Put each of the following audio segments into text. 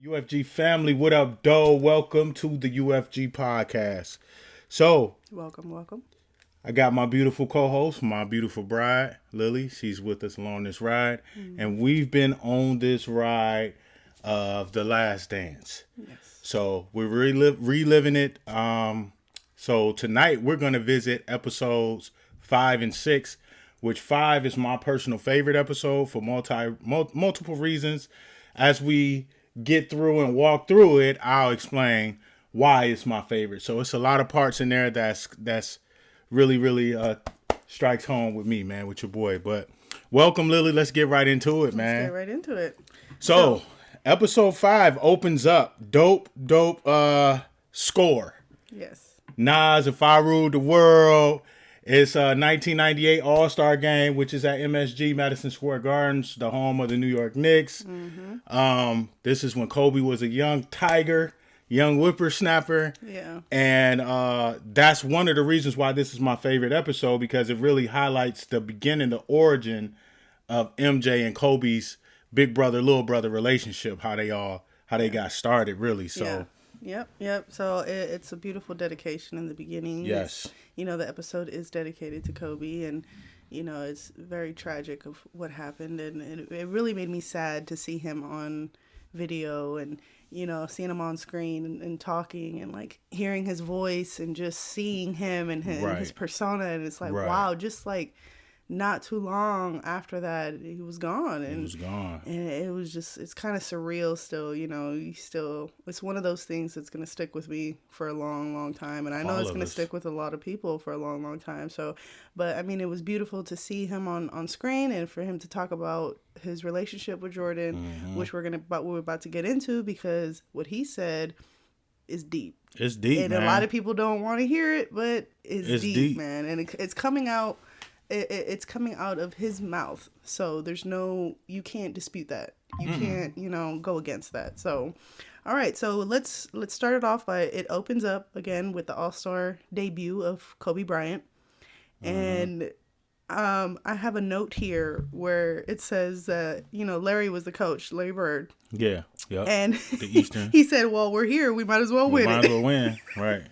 UFG family, what up, doe? Welcome to the UFG podcast. So, Welcome. I got my beautiful co-host, my beautiful bride, Lily. She's with us along this ride. And we've been on this ride of The Last Dance. Yes. So, we're reliving it. So, tonight we're going to visit episodes 5 and 6, which 5 is my personal favorite episode for multiple reasons. As we get through and walk through it, I'll explain why it's my favorite. So it's a lot of parts in there that's really strikes home with me, man, with your boy. But welcome, Lily. Let's get right into it, man. Let's get right into it. So episode 5 opens up dope score. Yes. Nas, If I Ruled the World. It's a 1998 All-Star Game, which is at MSG, Madison Square Gardens, the home of the New York Knicks. This is when Kobe was a young tiger, young whippersnapper. Yeah. And that's one of the reasons why this is my favorite episode, because it really highlights the beginning, the origin of MJ and Kobe's big brother, little brother relationship, how they got started, really. So. Yeah. Yep. So it's a beautiful dedication in the beginning. Yes. The episode is dedicated to Kobe, and it's very tragic of what happened, and it really made me sad to see him on video and seeing him on screen and talking and like hearing his voice and just seeing him and his persona, and it's like wow, just like not too long after that he was gone, and it was just, it's kind of surreal still. It's one of those things that's going to stick with me for a long time, and I know it's going to stick with a lot of people for a long time. So, but I mean, it was beautiful to see him on screen, and for him to talk about his relationship with Jordan, which we're about to get into, because what he said is deep. It's deep, and man. A lot of people don't want to hear it, but it's deep, man, and it's coming out. It's coming out of his mouth, so you can't dispute that. You can't, go against that. So, all right, so let's start it off by, it opens up again with the All-Star debut of Kobe Bryant, and I have a note here where it says that Larry was the coach, Larry Bird. Yeah, and the Eastern. He said, "Well, we're here, we might as well win. Might as well win, right."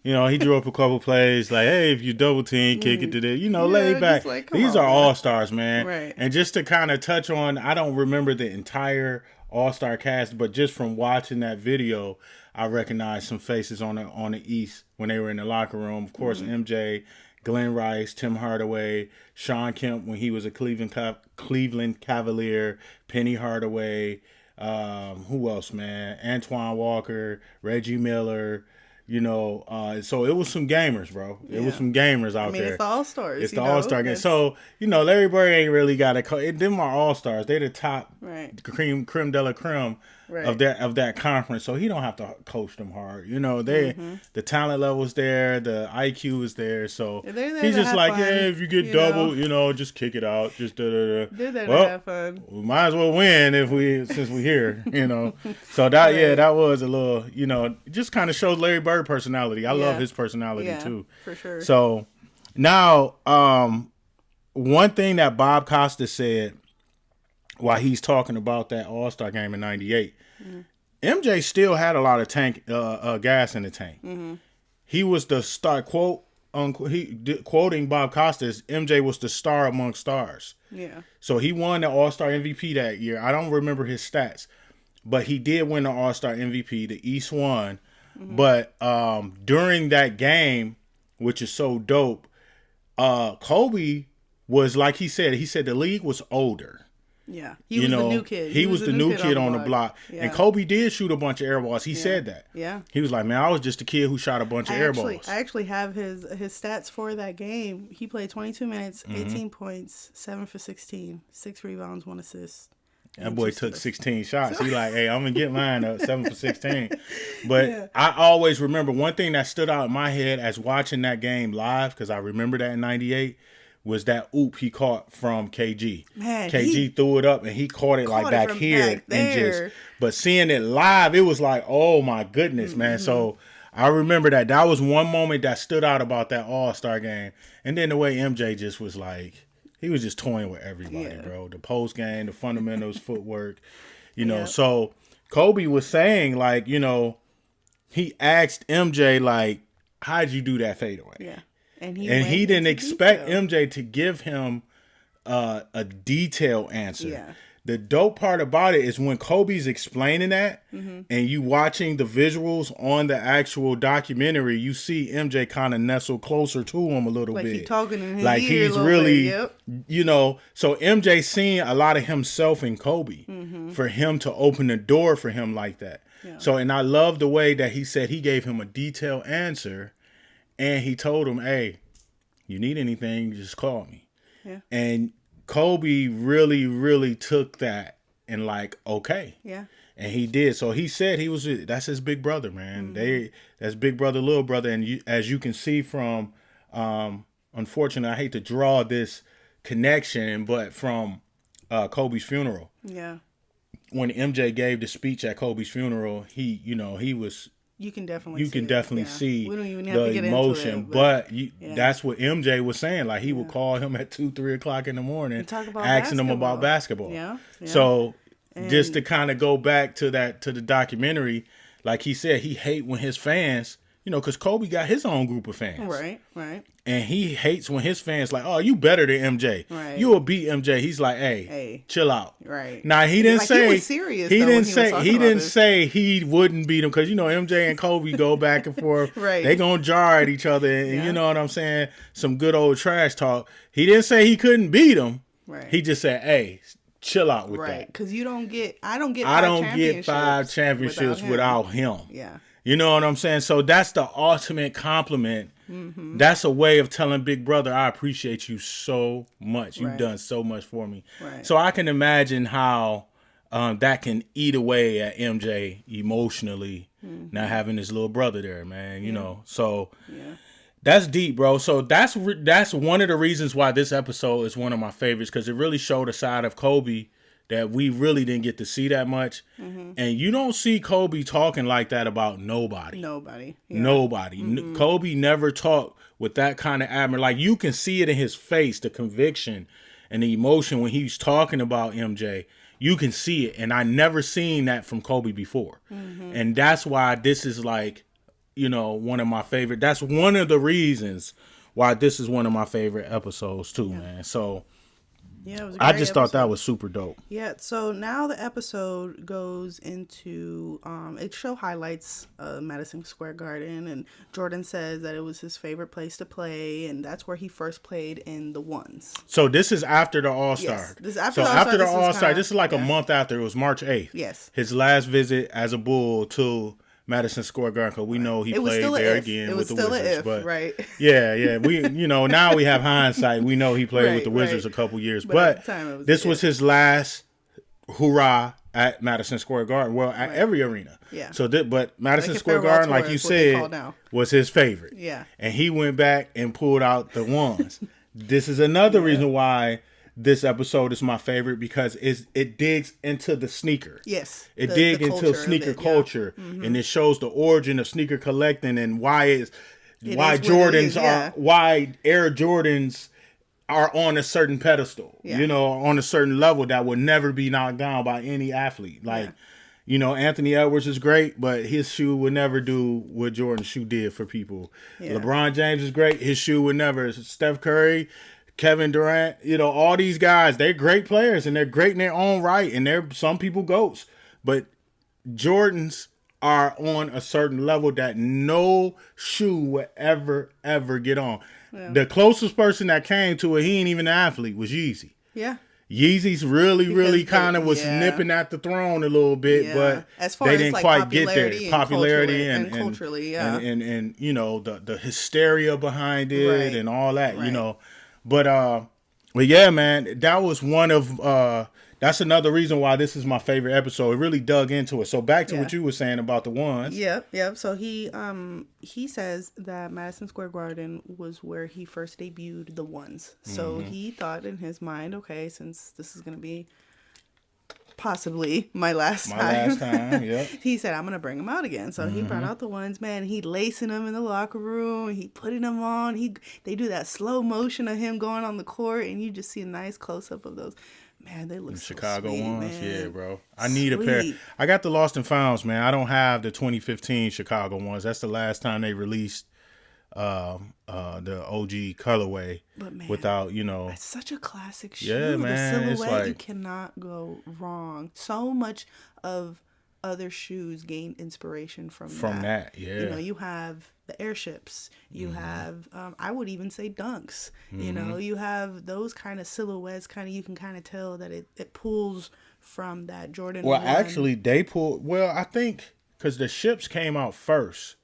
He drew up a couple plays like, hey, if you double team, kick it to this, lay back. Like, These are all-stars, man. Right. And just to kind of touch on, I don't remember the entire all-star cast, but just from watching that video, I recognized some faces on the East when they were in the locker room. Of course, MJ, Glenn Rice, Tim Hardaway, Sean Kemp when he was a Cleveland Cavalier, Penny Hardaway, who else, man? Antoine Walker, Reggie Miller. So it was some gamers, bro. It was some gamers out there. It's the All-Stars. It's the All-Star game. So, Larry Bird ain't really got them are All-Stars. They're the top creme de la creme of that conference. So he don't have to coach them hard. The talent level's there, the IQ is there. So he's just like, if you get double, just kick it out. Just They're there to have fun. We might as well win since we're here, So that was a little, just kind of shows Larry Bird personality. I love his personality too. For sure. So now, one thing that Bob Costa said while he's talking about that All-Star game in '98, MJ still had a lot of gas in the tank. He was the star, quote unquote, quoting Bob Costa, MJ was the star among stars. Yeah. So he won the All-Star MVP that year. I don't remember his stats, but he did win the All-Star MVP. The East won. But during that game, which is so dope, Kobe was, like he said the league was older. Yeah. He was the new kid. He was the new kid on the block. Yeah. And Kobe did shoot a bunch of air balls. He said that. Yeah. He was like, man, I was just a kid who shot a bunch of air balls. I actually have his stats for that game. He played 22 minutes, 18 points, 7 for 16, 6 rebounds, 1 assist. That boy took 16 shots. He like, hey, I'm going to get mine up, 7 for 16. But I always remember one thing that stood out in my head as watching that game live, because I remember that in '98, was that oop he caught from KG. Man, KG threw it up and he caught it like back here. But seeing it live, it was like, oh my goodness, man. So I remember that. That was one moment that stood out about that All-Star game. And then the way MJ just was like, he was just toying with everybody, bro. The post game, the fundamentals, footwork, So Kobe was saying, like, you know, he asked MJ, like, how'd you do that fadeaway? Yeah. And he didn't expect MJ to give him a detailed answer. Yeah. The dope part about it is when Kobe's explaining that and you watching the visuals on the actual documentary, you see MJ kind of nestle closer to him a little bit. Like he's talking in his like ear he's a really, bit. Yep. you know, so MJ seeing a lot of himself in Kobe for him to open the door for him like that. Yeah. So, and I love the way that he said he gave him a detailed answer and he told him, hey, you need anything, just call me. Yeah. And Kobe really, really took that and like, okay. Yeah. And he did. So he said that's his big brother, man. That's big brother, little brother. And as you can see from, unfortunately, I hate to draw this connection, but from Kobe's funeral. Yeah. When MJ gave the speech at Kobe's funeral, he was. You can definitely see we don't even have to get emotion, into it, but that's what MJ was saying. Like he would call him at 2-3 o'clock in the morning, asking him about basketball. Yeah. So just to kind of go back to the documentary, like he said, he hate when his fans, you know, because Kobe got his own group of fans, right, and he hates when his fans like, oh, you better than MJ, you will beat MJ. He's like, hey, chill out. Right. Now he didn't say he was serious. He didn't say he wouldn't beat him because you know MJ and Kobe go back and forth. They gonna jar at each other, and you know what I'm saying. Some good old trash talk. He didn't say he couldn't beat him. Right. He just said, hey, chill out with that. Because I don't get 5 championships without him. Yeah. You know what I'm saying? So that's the ultimate compliment. Mm-hmm. That's a way of telling Big Brother, I appreciate you so much. You've done so much for me. Right. So I can imagine how that can eat away at MJ emotionally, not having his little brother there, man. You know, so that's deep, bro. So that's one of the reasons why this episode is one of my favorites, because it really showed a side of Kobe that we really didn't get to see that much. And you don't see Kobe talking like that about nobody. Nobody. Kobe never talked with that kind of admiration. Like you can see it in his face, the conviction and the emotion when he's talking about MJ. You can see it. And I never seen that from Kobe before. And that's why this is like, you know, one of my favorite. That's one of the reasons why this is one of my favorite episodes too, man. So yeah, it was I just thought that was super dope. Yeah, so now the episode goes into it highlights Madison Square Garden, and Jordan says that it was his favorite place to play, and that's where he first played in the ones. So this is after the All-Star. Yes, this is after the All-Star. This is like a month after. It was March 8th. Yes. His last visit as a Bull to Madison Square Garden, because we know he played there again with the Wizards. But right? Yeah. We, you know, now we have hindsight. We know he played with the Wizards a couple years, but this was his last hurrah at Madison Square Garden. Well, at every arena. Yeah. So, but Madison Square Garden, like you said, was his favorite. Yeah. And he went back and pulled out the ones. This is another reason why this episode is my favorite, because it digs into the sneaker. Yes. It digs into sneaker culture, and it shows the origin of sneaker collecting and why Air Jordans are on a certain pedestal, you know, on a certain level that will never be knocked down by any athlete. Like, you know, Anthony Edwards is great, but his shoe would never do what Jordan's shoe did for people. Yeah. LeBron James is great. His shoe would never. Steph Curry, Kevin Durant, you know, all these guys, they're great players and they're great in their own right. And they're some people GOATs, but Jordans are on a certain level that no shoe would ever get on. Yeah. The closest person that came to it, he ain't even an athlete, was Yeezy. Yeah. Yeezy's really kind of was nipping at the throne a little bit, but as far they as didn't like quite get there. Popularity and culturally, and you know the hysteria behind it and all that, you know. But yeah, man, that was one of that's another reason why this is my favorite episode. It really dug into it. So back to what you were saying about the ones. Yep. So he says that Madison Square Garden was where he first debuted the ones. So he thought in his mind, okay, since this is gonna be possibly my last time, yep. He said, I'm gonna bring them out again. So he brought out the ones, man. He lacing them in the locker room. He putting them on. They do that slow motion of him going on the court, and you just see a nice close up of those. Man, they look so Chicago sweet, ones, man. yeah, bro. I need a pair. Sweet. I got the Lost and Founds, man. I don't have the 2015 Chicago ones. That's the last time they released the OG colorway. But man, without, it's such a classic shoe. Yeah, man, The it's silhouette, like, you cannot go wrong. So much of other shoes gain inspiration from that. Yeah. You know, you have the airships. You have, I would even say dunks. You know, you have those kind of silhouettes. You can kind of tell that it pulls from that Jordan. Well, 1. actually, they pulled. Well, I think because the ships came out first,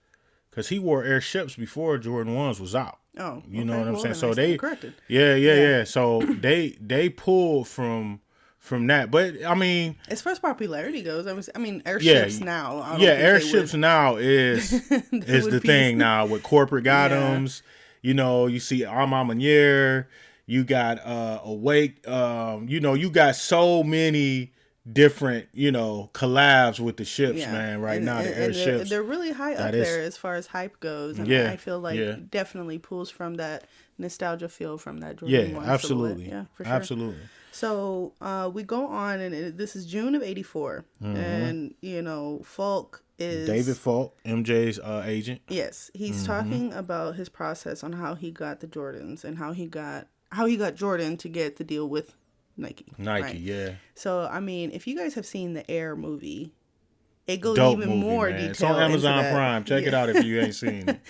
because he wore airships before Jordan 1s was out. Oh, you know what I'm saying? So they corrected. Yeah. So they pulled from that, but I mean, as far as popularity goes, I mean, airships now. I don't think airships now is is the thing now with corporate items. Yeah. You see Armand Manier, you got Awake. You got so many different collabs with the ships, man. Right now, the airships they're really high up there as far as hype goes. And I feel like it definitely pulls from that nostalgia feel from that Jordan 1 absolutely. silhouette. Yeah, for sure. Absolutely. So we go on, and this is June of '84, and Falk is David Falk, MJ's agent. Yes, he's talking about his process on how he got the Jordans and how he got Jordan to get the deal with Nike. Right? Yeah. So I mean, if you guys have seen the Air movie, it goes Dope even movie, more man. detail. It's on Amazon Prime. Check it out if you ain't seen it.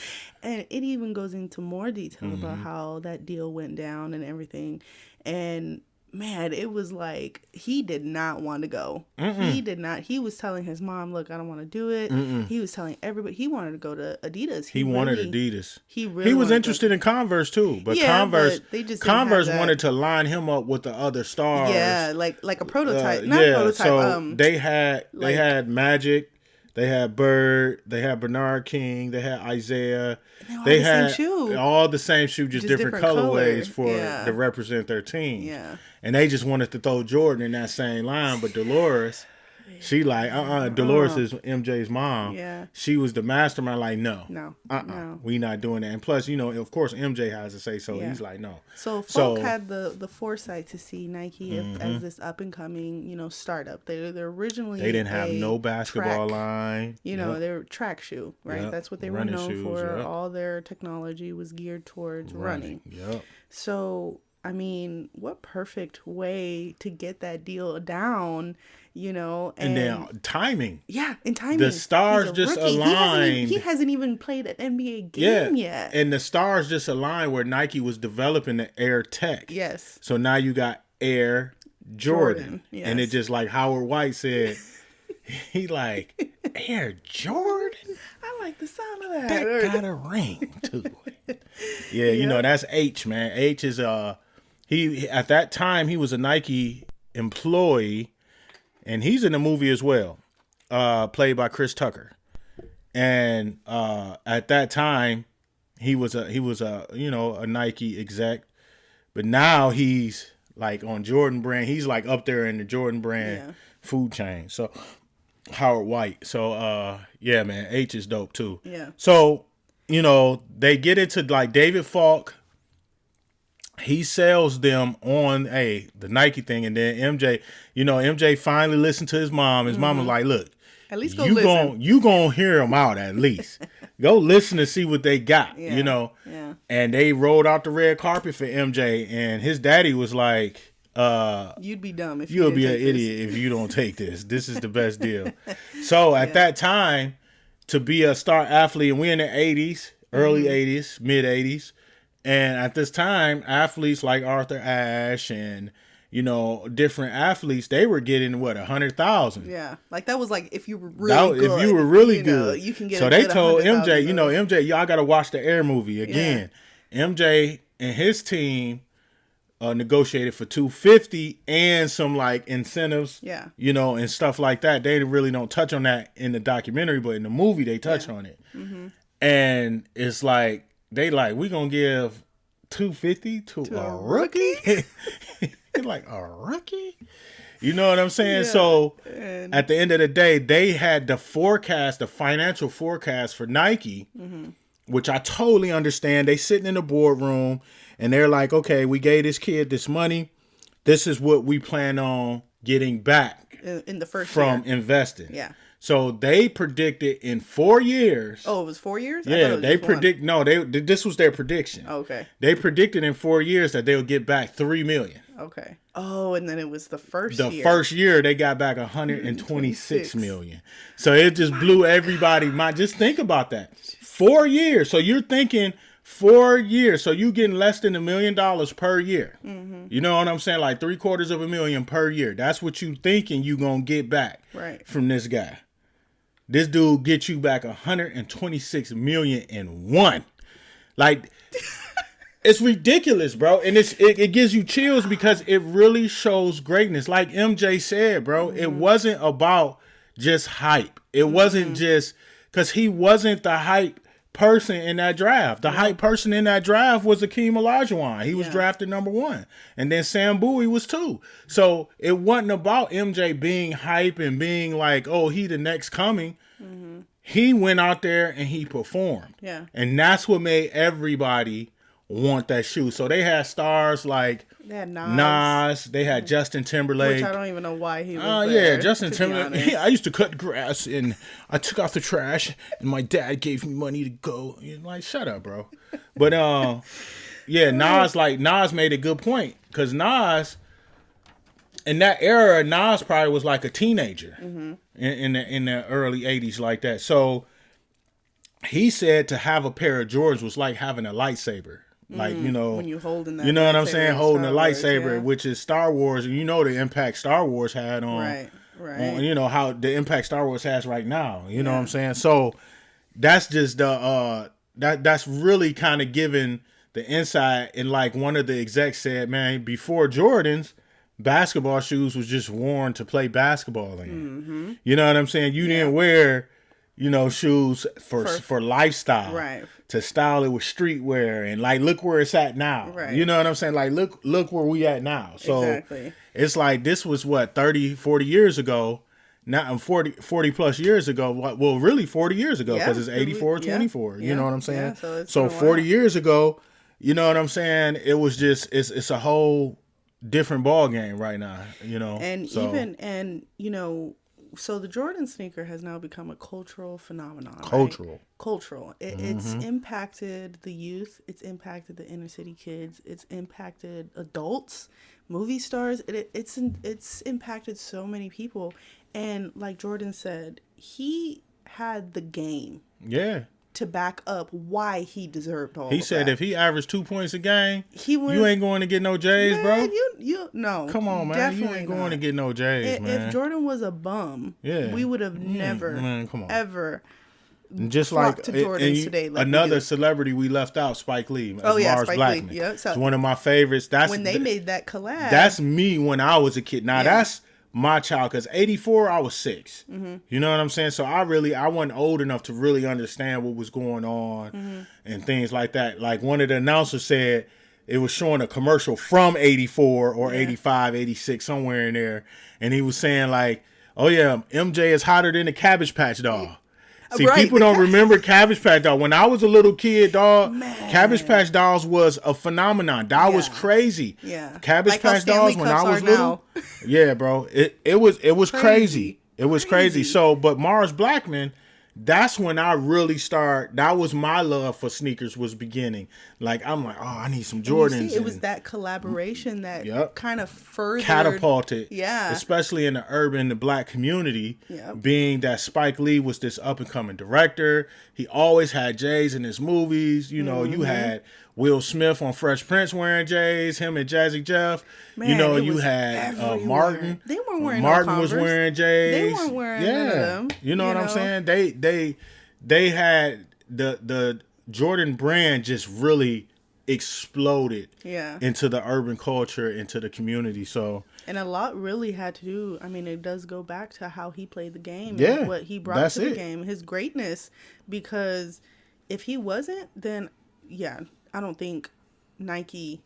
And it even goes into more detail about how that deal went down and everything. And man, it was like he did not want to go. He did not. He was telling his mom, "Look, I don't want to do it." He was telling everybody he wanted to go to Adidas. He wanted Adidas. He really was interested in Converse too, but Converse wanted to line him up with the other stars. Yeah, like a prototype. Not prototype. So they had Magic. They had Bird. They had Bernard King. They had Isaiah. They had all the same shoe, just different colorways to represent their team. Yeah. And they just wanted to throw Jordan in that same line, but Dolores, she like, Dolores is MJ's mom. Yeah. She was the mastermind, like, no. No. We not doing that. And plus, of course, MJ has to say so. Yeah. He's like, no. So Falk had the foresight to see Nike as this up and coming, startup. They're originally they didn't have no basketball line. They were track shoe, right? Yep. That's what they were known for. Yep. All their technology was geared towards running. Yep. So I mean, what perfect way to get that deal down, and then timing. Yeah, in timing. The stars just aligned. He hasn't even played an NBA game yet. And the stars just aligned where Nike was developing the Air Tech. Yes. So now you got Air Jordan. Yes. And it just like Howard White said, he like, Air Jordan? I like the sound of that. That got a ring to it. Yeah, that's H, man. H is he at that time he was a Nike employee, and he's in the movie as well, played by Chris Tucker. And at that time, he was a Nike exec, but now he's like on Jordan Brand. He's like up there in the Jordan Brand food chain. So Howard White. So man, H is dope too. Yeah. So they get into like David Falk. He sells them on the Nike thing, and then MJ finally listened to his mom. His mom was like, "Look, at least listen. You gonna hear them out at least. Go listen to see what they got, Yeah. And they rolled out the red carpet for MJ, and his daddy was like, "You'd be dumb if you'll be an idiot if you don't take this. This is the best deal." So at that time, to be a star athlete, and we're in the '80s, early '80s, mid '80s. And at this time, athletes like Arthur Ashe and, different athletes, they were getting, 100,000. Yeah. Like that was like if you were really good. If you were really good. You can get so they told MJ, MJ, y'all got to watch the Air movie again. Yeah. MJ and his team negotiated for $250 and some like incentives, and stuff like that. They really don't touch on that in the documentary, but in the movie, they touch on it. Mm-hmm. And it's like, they like, we gonna give $250 to a rookie? Like, a rookie? You know what I'm saying? Yeah. So at the end of the day, they had the financial forecast for Nike, which I totally understand. They sitting in the boardroom and they're like, okay, we gave this kid this money. this is what we plan on getting back in the first from year. investing. Yeah. So they predicted in 4 years. Oh, it was 4 years? Yeah, they predict. No, this was their prediction. Okay. They predicted in 4 years that they'll get back $3 million. Okay. Oh, and then it was the first The year. first year they got back $126 million. So it just blew everybody mind. Just think about that. 4 years. So you're thinking 4 years. So you getting less than $1 million per year. Mm-hmm. You know what I'm saying? Like $750,000 per year. That's what you thinking you gonna get back from this guy. This dude gets you back $126 million in one. Like, it's ridiculous, bro. And it gives you chills because it really shows greatness. Like MJ said, bro, it wasn't about just hype. It wasn't just because he wasn't the hype person in that draft. The hype person in that draft was Akeem Olajuwon. He was drafted number 1. And then Sam Bowie was 2. So it wasn't about MJ being hype and being like, oh, he the next coming. Mm-hmm. He went out there and he performed. Yeah. And that's what made everybody want that shoe. So they had stars like they had Nas. They had Justin Timberlake. Which I don't even know why he was there. Yeah, Justin Timberlake. I used to cut grass and I took out the trash and my dad gave me money to go. You're like, shut up, bro. But yeah, Nas made a good point because Nas in that era, Nas probably was like a teenager in the early 80s like that. So he said to have a pair of Jordans was like having a lightsaber. Like, you know, when you holding that, you know what I'm saying? Holding a lightsaber, Wars, which is Star Wars. And you know the impact Star Wars had on, on, you know, how the impact Star Wars has right now. You know what I'm saying? So that's just the, that's really kind of giving the insight. And like one of the execs said, man, before Jordans, basketball shoes was just worn to play basketball in. Mm-hmm. You know what I'm saying? You didn't wear, you know, shoes for lifestyle. Right. To style it with streetwear and like look where it's at now. Right. You know what I'm saying? Like look where we at now. So it's like this was what 30, 40 years ago. Not 40 plus years ago. Well, really 40 years ago because it's 84, 24. You know what I'm saying? Yeah, so 40 years ago, you know what I'm saying? It was just it's a whole different ball game right now, you know. And you know, so the Jordan sneaker has now become a cultural phenomenon. Cultural. It's impacted the youth. It's impacted the inner city kids. It's impacted adults, movie stars. It's impacted so many people. And like Jordan said, he had the game. Yeah. To back up why he deserved all. He said that. If he averaged 2 points a game, you ain't going to get no J's, bro. No. Come on, man. You ain't going to get no J's, man. If Jordan was a bum, we would have never, ever. Just like to Jordans today, like another celebrity we left out, Spike Lee. Mars Spike Blackman. Lee. Yep. So it's one of my favorites. That's when they made that collab. That's me when I was a kid. Now that's my child, because 84 I was 6. You know what I'm saying? So I wasn't old enough to really understand what was going on and things like that. Like one of the announcers said it was showing a commercial from 84 or 85, 86, somewhere in there, and he was saying like, oh yeah, MJ is hotter than the Cabbage Patch doll. See, people don't remember Cabbage Patch Dolls. When I was a little kid, dog, Cabbage Patch Dolls was a phenomenon. That was crazy. Yeah, Cabbage Patch Dolls when I was little. Yeah, bro, it was crazy. It was crazy. So, but Mars Blackman, that's when I really that was my love for sneakers was beginning. Like, I'm like, oh, I need some Jordans. It was that collaboration that kind of further catapulted. Yeah. Especially in the black community, being that Spike Lee was this up and coming director. He always had J's in his movies. You know, you had Will Smith on Fresh Prince wearing J's, him and Jazzy Jeff. Man, you know, you had Martin. They weren't wearing Martin no was wearing J's. They weren't wearing none of them. You know what I'm saying? They had the Jordan brand just really exploded into the urban culture, into the community. So, and a lot really had to do, I mean, it does go back to how he played the game and what he brought to the game, his greatness, because if he wasn't, then I don't think Nike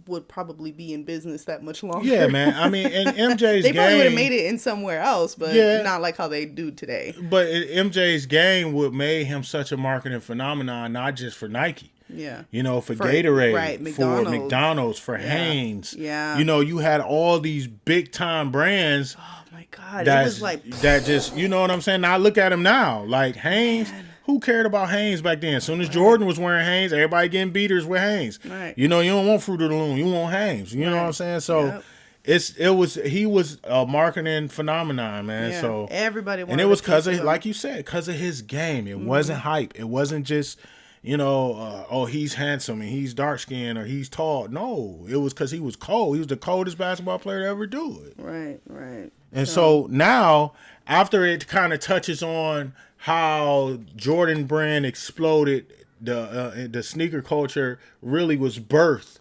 would probably be in business that much longer. Yeah, man. I mean, in MJ's they probably would have made it in somewhere else, but not like how they do today. But MJ's game would made him such a marketing phenomenon, not just for Nike. Yeah. You know, for Gatorade, right, for McDonald's. McDonald's, for Hanes. Yeah. You know, you had all these big time brands. Oh my God. It was like that just, you know what I'm saying? Now I look at him now. Like Hanes, who cared about Hanes back then? As soon as Jordan was wearing Hanes, everybody getting beaters with Hanes. Right. You know, you don't want Fruit of the Loom, you want Hanes. You know what I'm saying? So he was a marketing phenomenon, man. Yeah. So everybody wanted, and it was because of, like you said, because of his game. It wasn't hype. It wasn't just, you know, oh, he's handsome and he's dark skinned or he's tall. No, it was because he was cold. He was the coldest basketball player to ever do it. Right. And so now, after it kind of touches on how Jordan Brand exploded, the sneaker culture really was birthed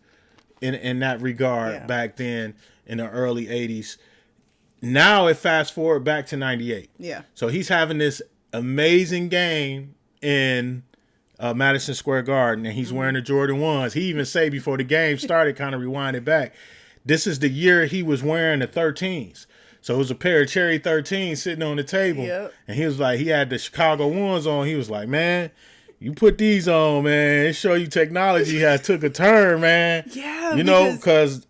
in that regard back then in the early 80s. Now it fast forward back to 98. Yeah. So he's having this amazing game in Madison Square Garden, and he's wearing the Jordan 1s. He even say before the game started, kind of rewind it back, this is the year he was wearing the 13s. So it was a pair of cherry 13s sitting on the table. Yep. And he was like, he had the Chicago 1s on. He was like, man, you put these on, man. It show you technology has took a turn, man. Yeah. You know, because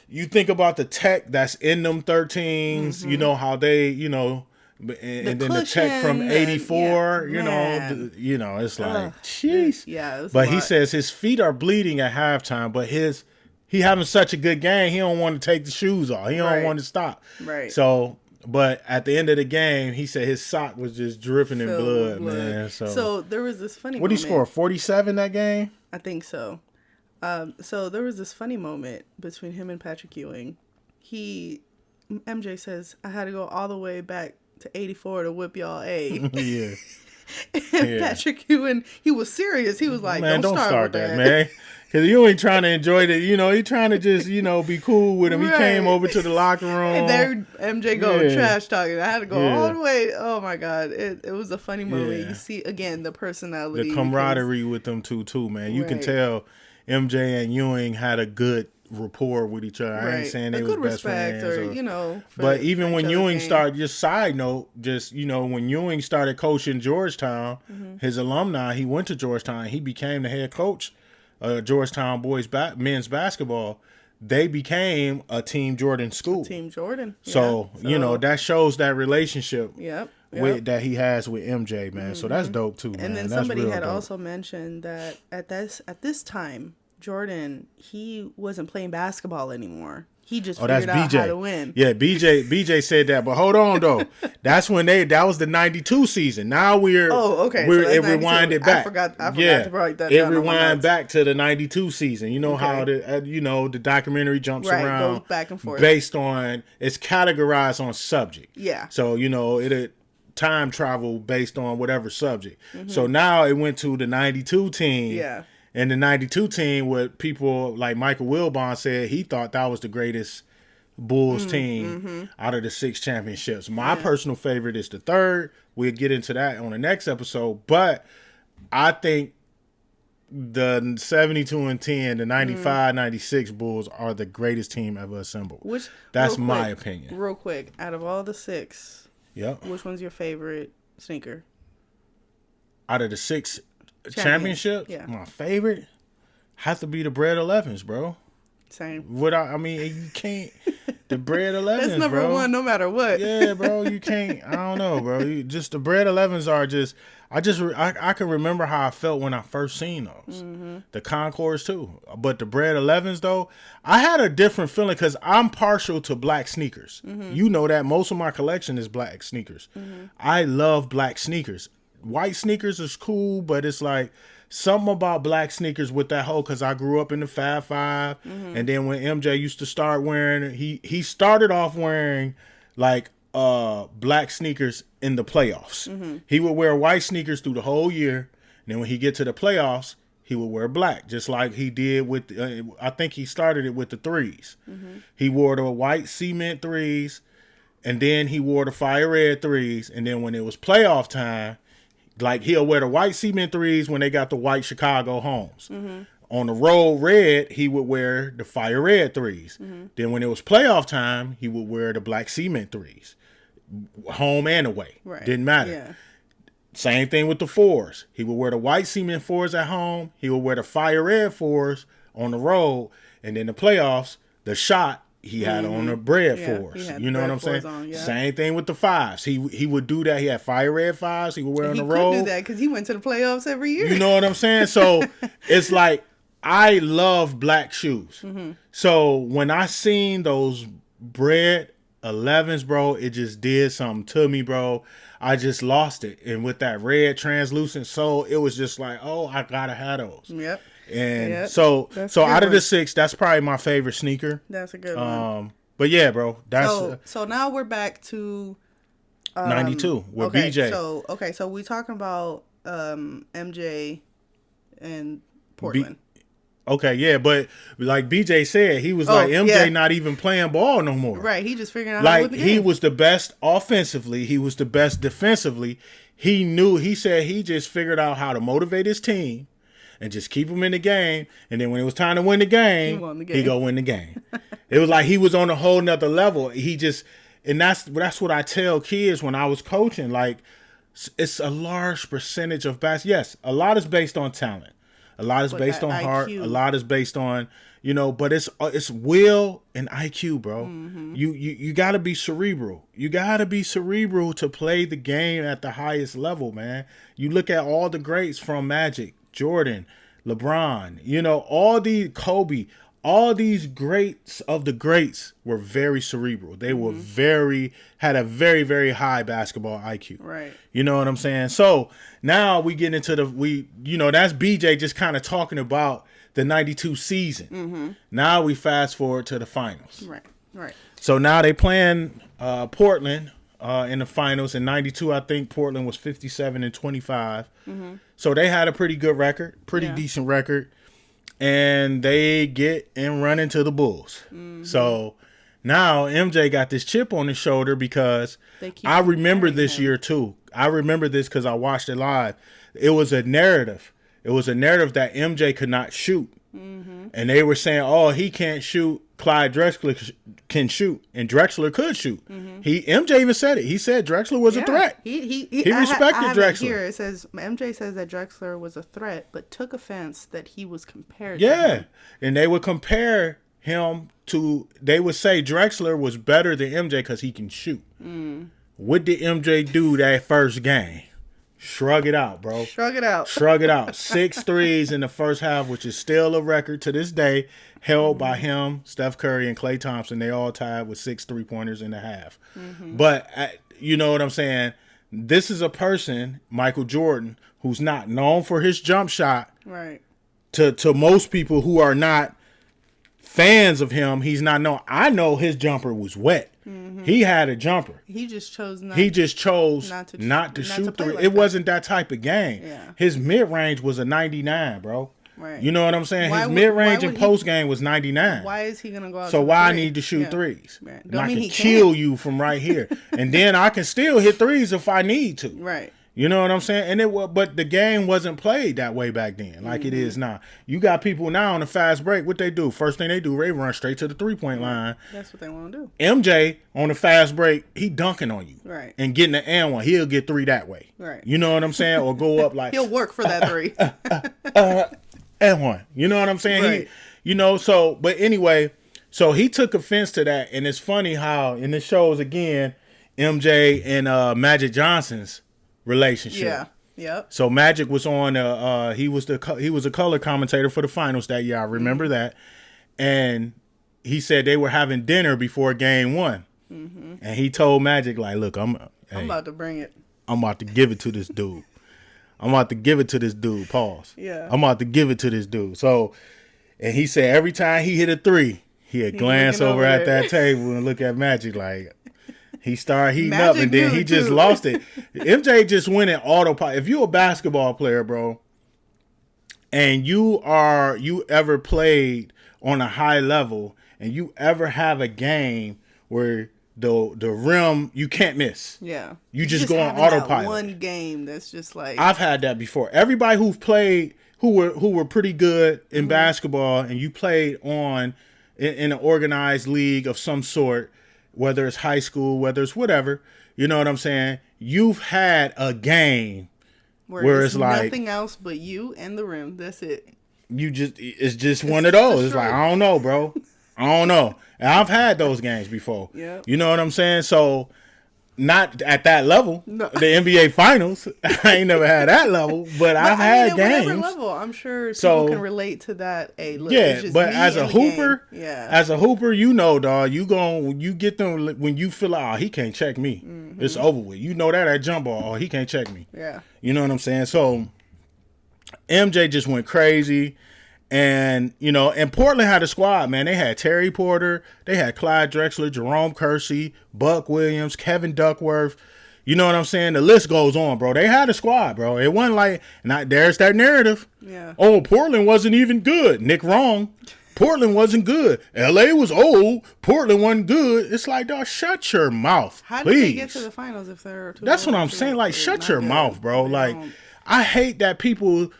you think about the tech that's in them 13s, you know, how they, you know, and then the tech from 84, you know, it's like, jeez. Yeah. But he says his feet are bleeding at halftime, but he having such a good game, he don't want to take the shoes off. He don't want to stop. Right. So, but at the end of the game, he said his sock was just dripping in blood, man. So there was this funny What did he score, 47 that game? I think so. So there was this funny moment between him and Patrick Ewing. MJ says, I had to go all the way back to 84 to whip y'all A. Yeah. And Patrick Ewing, he was serious. He was like, man, don't start that, man. Because you ain't trying to enjoy it. You know, he trying to just, you know, be cool with him. He came over to the locker room. And there MJ go trash talking. I had to go all the way. Oh, my God. It was a funny moment. You see, again, the personality. The camaraderie with them too, man. You can tell MJ and Ewing had a good rapport with each other. I ain't saying they was best friends. Or, you know. But even when Ewing started, just side note, just, you know, when Ewing started coaching Georgetown, his alumni, he went to Georgetown. He became the head coach of Georgetown boys men's basketball. They became a Team Jordan school. Team Jordan. So, you know, that shows that relationship Yep. that he has with MJ, man. So that's dope too, man. And then that's somebody had dope. Also mentioned that at this time, Jordan, he wasn't playing basketball anymore. He just figured out how to win. Yeah, BJ said that. But hold on though. That's when that was the 92 season. Now we're it rewinded back. I forgot to write that down. It rewind back to the 92 season. You know how the documentary jumps around, goes back and forth based on, it's categorized on subject. Yeah. So, you know, it time travel based on whatever subject. So now it went to the 92 team. Yeah. And the 92 team, what people like Michael Wilbon said, he thought that was the greatest Bulls team out of the 6 championships. My personal favorite is the 3rd. We'll get into that on the next episode. But I think the 72 and 10, the 95-96 Bulls are the greatest team ever assembled. That's my opinion. Real quick, out of all the 6, which one's your favorite sneaker? Out of the 6 championships, my favorite has to be the Bread 11s, bro. Same. I mean, you can't. The Bread 11s, that's number one, no matter what. Yeah, bro, you can't. I don't know, bro. The Bread 11s are just. I can remember how I felt when I first seen those. The Concords too, but the Bread 11s though, I had a different feeling because I'm partial to black sneakers. You know that most of my collection is black sneakers. I love black sneakers. White sneakers is cool, but it's like something about black sneakers with that whole, because I grew up in the Fab Five, and then when MJ used to start wearing, he started off wearing like black sneakers in the playoffs. He would wear white sneakers through the whole year, and then when he get to the playoffs, he would wear black, just like he did with, I think he started it with the 3s. He wore the white cement 3s, and then he wore the fire red 3s, and then when it was playoff time, like he'll wear the white cement 3s when they got the white Chicago homes. On the road red, he would wear the fire red 3s. Then when it was playoff time, he would wear the black cement 3s. Home and away. Didn't matter. Same thing with the fours. He would wear the white cement fours at home. He would wear the fire red fours on the road. And then the playoffs, the shot, he had on the bread fours. You know what I'm saying? On, yeah. Same thing with the fives. He would do that. He had fire red fives. He would wear on the road. He could do that because he went to the playoffs every year. You know what I'm saying? So it's like, I love black shoes. So when I seen those bread 11s, bro, it just did something to me, bro. I just lost it. And with that red translucent sole, it was just like, oh, I gotta have those. Yep. And so out of the 6, that's probably my favorite sneaker. That's a good one. But yeah, bro, that's so now we're back to 92 with BJ. So we talking about MJ and Portland. Okay, yeah, but like BJ said, he was like, MJ not even playing ball no more. Right, he just figuring out like how to win the game. He was the best offensively. He was the best defensively. He said he just figured out how to motivate his team and just keep them in the game. And then when it was time to win the game, he go win the game. It was like he was on a whole nother level. And that's what I tell kids when I was coaching. Like, it's a large percentage of basketball. Yes, a lot is based on talent. A lot is based on heart. A lot is based on, but it's will and IQ, bro. You got to be cerebral. You got to be cerebral to play the game at the highest level, man. You look at all the greats from Magic, Jordan, LeBron, all these, Kobe, all these greats of the greats were very cerebral. They were had a very, very high basketball IQ. Right. You know what I'm saying? So now we get into that's BJ just kind of talking about the 92 season. Now we fast forward to the finals. Right. So now they playing Portland in the finals. In 92, I think Portland was 57-25. So they had a pretty good record, decent record. And they get and run into the Bulls. So now MJ got this chip on his shoulder because I remember this year too. I remember this because I watched it live. It was a narrative. It was a narrative that MJ could not shoot. And they were saying, oh, he can't shoot. Clyde Drexler can shoot. And Drexler could shoot. MJ even said it. He said Drexler was a threat. He respected Drexler. Here it says, MJ says that Drexler was a threat, but took offense that he was compared to him. And they would compare him to, they would say Drexler was better than MJ because he can shoot. What did MJ do that first game? Shrug it out, bro. Shrug it out. 6 threes in the first half, which is still a record to this day, held by him, Steph Curry, and Klay Thompson. They all tied with 6 3-pointers in the half. But you know what I'm saying? This is a person, Michael Jordan, who's not known for his jump shot. Right. To most people who are not fans of him, he's not known. I know his jumper was wet. He had a jumper. He just chose not to shoot three. Like it wasn't that type of game. Yeah. His mid range was a 99, bro. Right. You know what I'm saying? His mid range and post game was 99. Why is he gonna go out? So why I need to shoot threes? Right. And I can kill you from right here, and then I can still hit threes if I need to. Right. You know what I'm saying? But the game wasn't played that way back then, like it is now. You got people now on the fast break. What they do? First thing they do, they run straight to the 3-point line. That's what they want to do. MJ on the fast break, he dunking on you, right? And getting the and one. He'll get 3 that way, right? You know what I'm saying? Or go up like he'll work for that 3. And one. You know what I'm saying? Right. So but anyway, so he took offense to that, and it's funny how in the shows again, MJ and Magic Johnson's relationship. Yeah. Yep. So Magic was on. He was a color commentator for the finals that year. I remember that, and he said they were having dinner before Game 1, and he told Magic like, "Look, I'm about to bring it. I'm about to give it to this dude. I'm about to give it to this dude." Pause. Yeah. I'm about to give it to this dude. So, and he said every time he hit a 3, he'd glance over at that table and look at Magic like. He started heating up, and then he just lost it. MJ just went in autopilot. If you're a basketball player, bro, and you ever played on a high level, and you ever have a game where the rim you can't miss. Yeah. You just go on autopilot. That one game that's just like I've had that before. Everybody who've played who were pretty good in basketball, and you played in an organized league of some sort. Whether it's high school, whether it's whatever, you know what I'm saying? You've had a game Where it's it's like nothing else but you and the rim. That's it. it's just one of those. It's like, I don't know, bro. I don't know. And I've had those games before. Yep. You know what I'm saying? So not at that level. No. The NBA Finals. I ain't never had that level, but I've had at games. whatever level, I'm sure people can relate to that. Hey, look, yeah, it's just but me as a and the hooper, game. Yeah. as a hooper, you know, dog, you get them when you feel like, oh, he can't check me. Mm-hmm. It's over with. You know that at jump ball, oh, he can't check me. Yeah. You know what I'm saying? So MJ just went crazy. And, you know, and Portland had a squad, man. They had Terry Porter. They had Clyde Drexler, Jerome Kersey, Buck Williams, Kevin Duckworth. You know what I'm saying? The list goes on, bro. They had a squad, bro. It wasn't like, there's that narrative. Yeah. Oh, Portland wasn't even good. Nick wrong. Portland wasn't good. LA was old. Portland wasn't good. It's like, dog, shut your mouth. How please. did they get to the finals if they're That's what I'm saying. Like, shut your mouth, bro. Like, I hate that people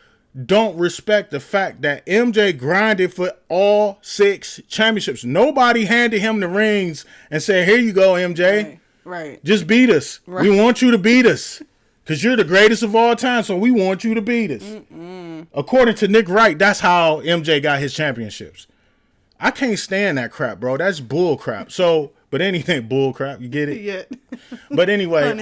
don't respect the fact that MJ grinded for all 6 championships. Nobody handed him the rings and said, here you go, MJ. Right. Just beat us. Right. We want you to beat us. Because you're the greatest of all time, so we want you to beat us. Mm-mm. According to Nick Wright, that's how MJ got his championships. I can't stand that crap, bro. That's bull crap. So, but anything bull crap, you get it? Yeah. But anyway,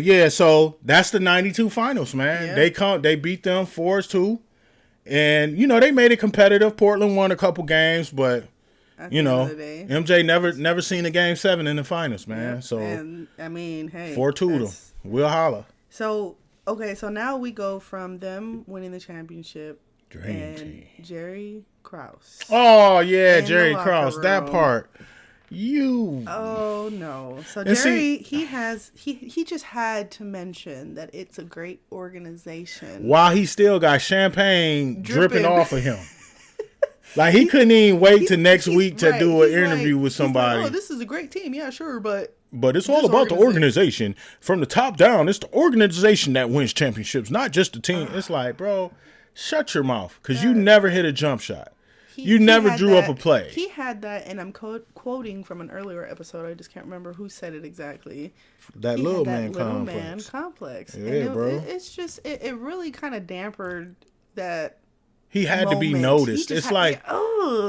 yeah, so that's the 92 finals, man. Yeah. They beat them 4-2. And, you know, they made it competitive. Portland won a couple games, but, you know, MJ never seen a game 7 in the finals, man. Yep. So, and, I mean, hey. 4-2 to them. We'll holla. So, okay, so now we go from them winning the championship Dream team. Jerry Krause. Oh, yeah, Jerry Krause. That part. Oh no. So Jerry, he just had to mention that it's a great organization. While he still got champagne dripping off of him. Like he couldn't even wait till next week to do an interview with somebody. Like, oh, this is a great team. Yeah, sure, but it's all about the organization. From the top down, it's the organization that wins championships, not just the team. It's like, bro, shut your mouth, because you never hit a jump shot. You never drew up a play. He had that, and I'm quoting from an earlier episode. I just can't remember who said it exactly. That little man complex. Yeah, and bro. It's just, it really kind of dampered that. He had to be noticed. It's like,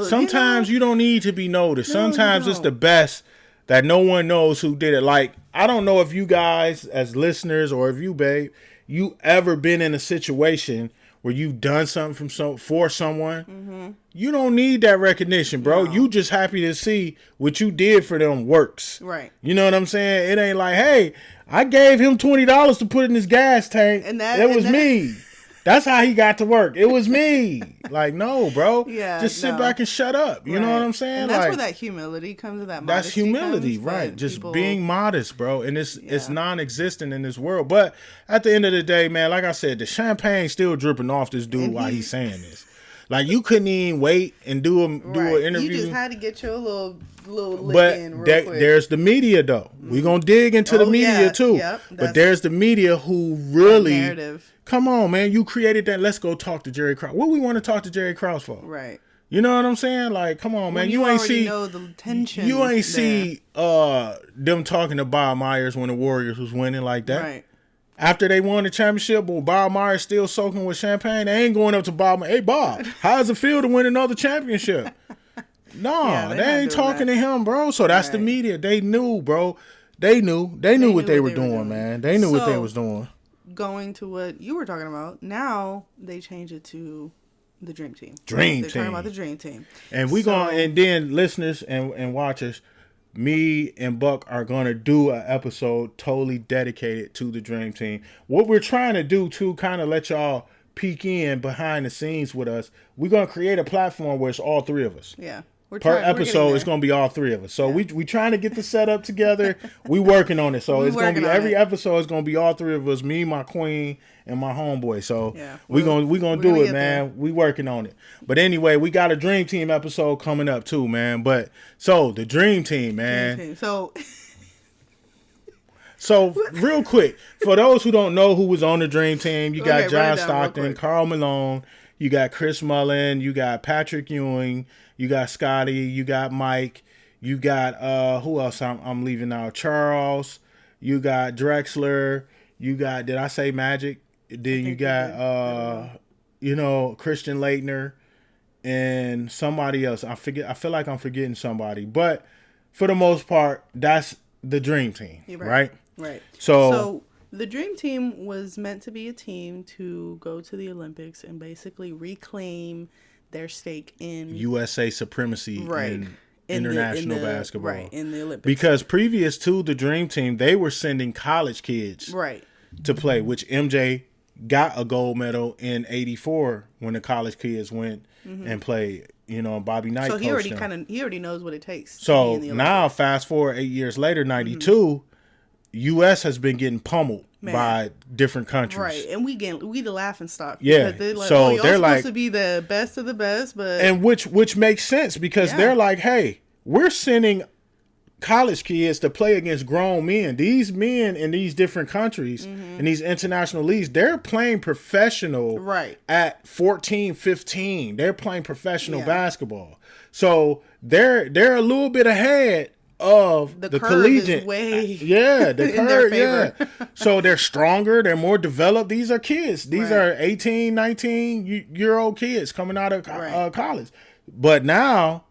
sometimes you don't need to be noticed. Sometimes it's the best that no one knows who did it. Like, I don't know if you guys as listeners or if you, babe, you ever been in a situation where you've done something for someone. Mm-hmm. You don't need that recognition, bro. No. You just happy to see what you did for them works. Right. You know what I'm saying? It ain't like, hey, I gave him $20 to put in his gas tank. And that was me. That's how he got to work. It was me. Like, no, bro. Yeah. Just sit back and shut up. You know what I'm saying? And that's where that humility comes. That's humility, right? Just being modest, bro. And it's non-existent in this world. But at the end of the day, man, like I said, the champagne still dripping off this dude while he's saying this. Like, you couldn't even wait and do an interview. You just had to get your little lick in real quick. There's the media, though. We're going to dig into the media, too. Yep, but there's the media who really... narrative. Come on, man. You created that. Let's go talk to Jerry Krause. What we want to talk to Jerry Krause for? Right. You know what I'm saying? Like, come on, man. You ain't see know the tension. You ain't see them talking to Bob Myers when the Warriors was winning like that. Right. After they won the championship, but Bob Myers still soaking with champagne, they ain't going up to Bob. Hey, Bob, how does it feel to win another championship? No, they ain't talking to him, bro. So that's the media. They knew, bro. They knew what they were doing, man. They knew what they was doing. Going to what you were talking about, now they change it to the Dream Team. They're talking about the Dream Team. And and then listeners and watchers, me and Buck are going to do an episode totally dedicated to the Dream Team. What we're trying to do, to kind of let y'all peek in behind the scenes with us, we're going to create a platform where it's all 3 of us. Yeah. Per episode, it's going to be all 3 of us. So we trying to get the setup together. We working on it. So it's going to be every episode is going to be all 3 of us, me, my queen, and my homeboy. So we gonna do it, man. There. We working on it. But anyway, we got a Dream Team episode coming up too, man. But so the Dream Team, man. Dream Team. So real quick, for those who don't know who was on the Dream Team, you got John Stockton, Karl Malone, you got Chris Mullin, you got Patrick Ewing, you got Scotty, you got Mike, you got who else I'm leaving out? Charles, you got Drexler, You got, did I say Magic? Then you think you did. got you know, Christian Laettner and somebody else. I feel like I'm forgetting somebody, but for the most part, that's the dream team, right? Right. So the dream team was meant to be a team to go to the Olympics and basically reclaim their stake in USA supremacy in international basketball, right, in the Olympics. Because previous to the dream team, they were sending college kids right to play, which MJ got a gold medal in '84 when the college kids went and played. You know, Bobby Knight. So he already knows what it takes. So now, fast forward 8 years later, '92, U.S. has been getting pummeled by different countries, right? And we the laughing stock. Yeah, they're like, so they're supposed to be the best of the best, but which makes sense because they're like, hey, we're sending college kids to play against grown men. These men in these different countries in these international leagues, they're playing professional at 14, 15. They're playing professional basketball. So they're a little bit ahead of the collegiate. Is way the curve, So they're stronger, they're more developed. These are kids. These are 18, 19-year-old kids coming out of college. But now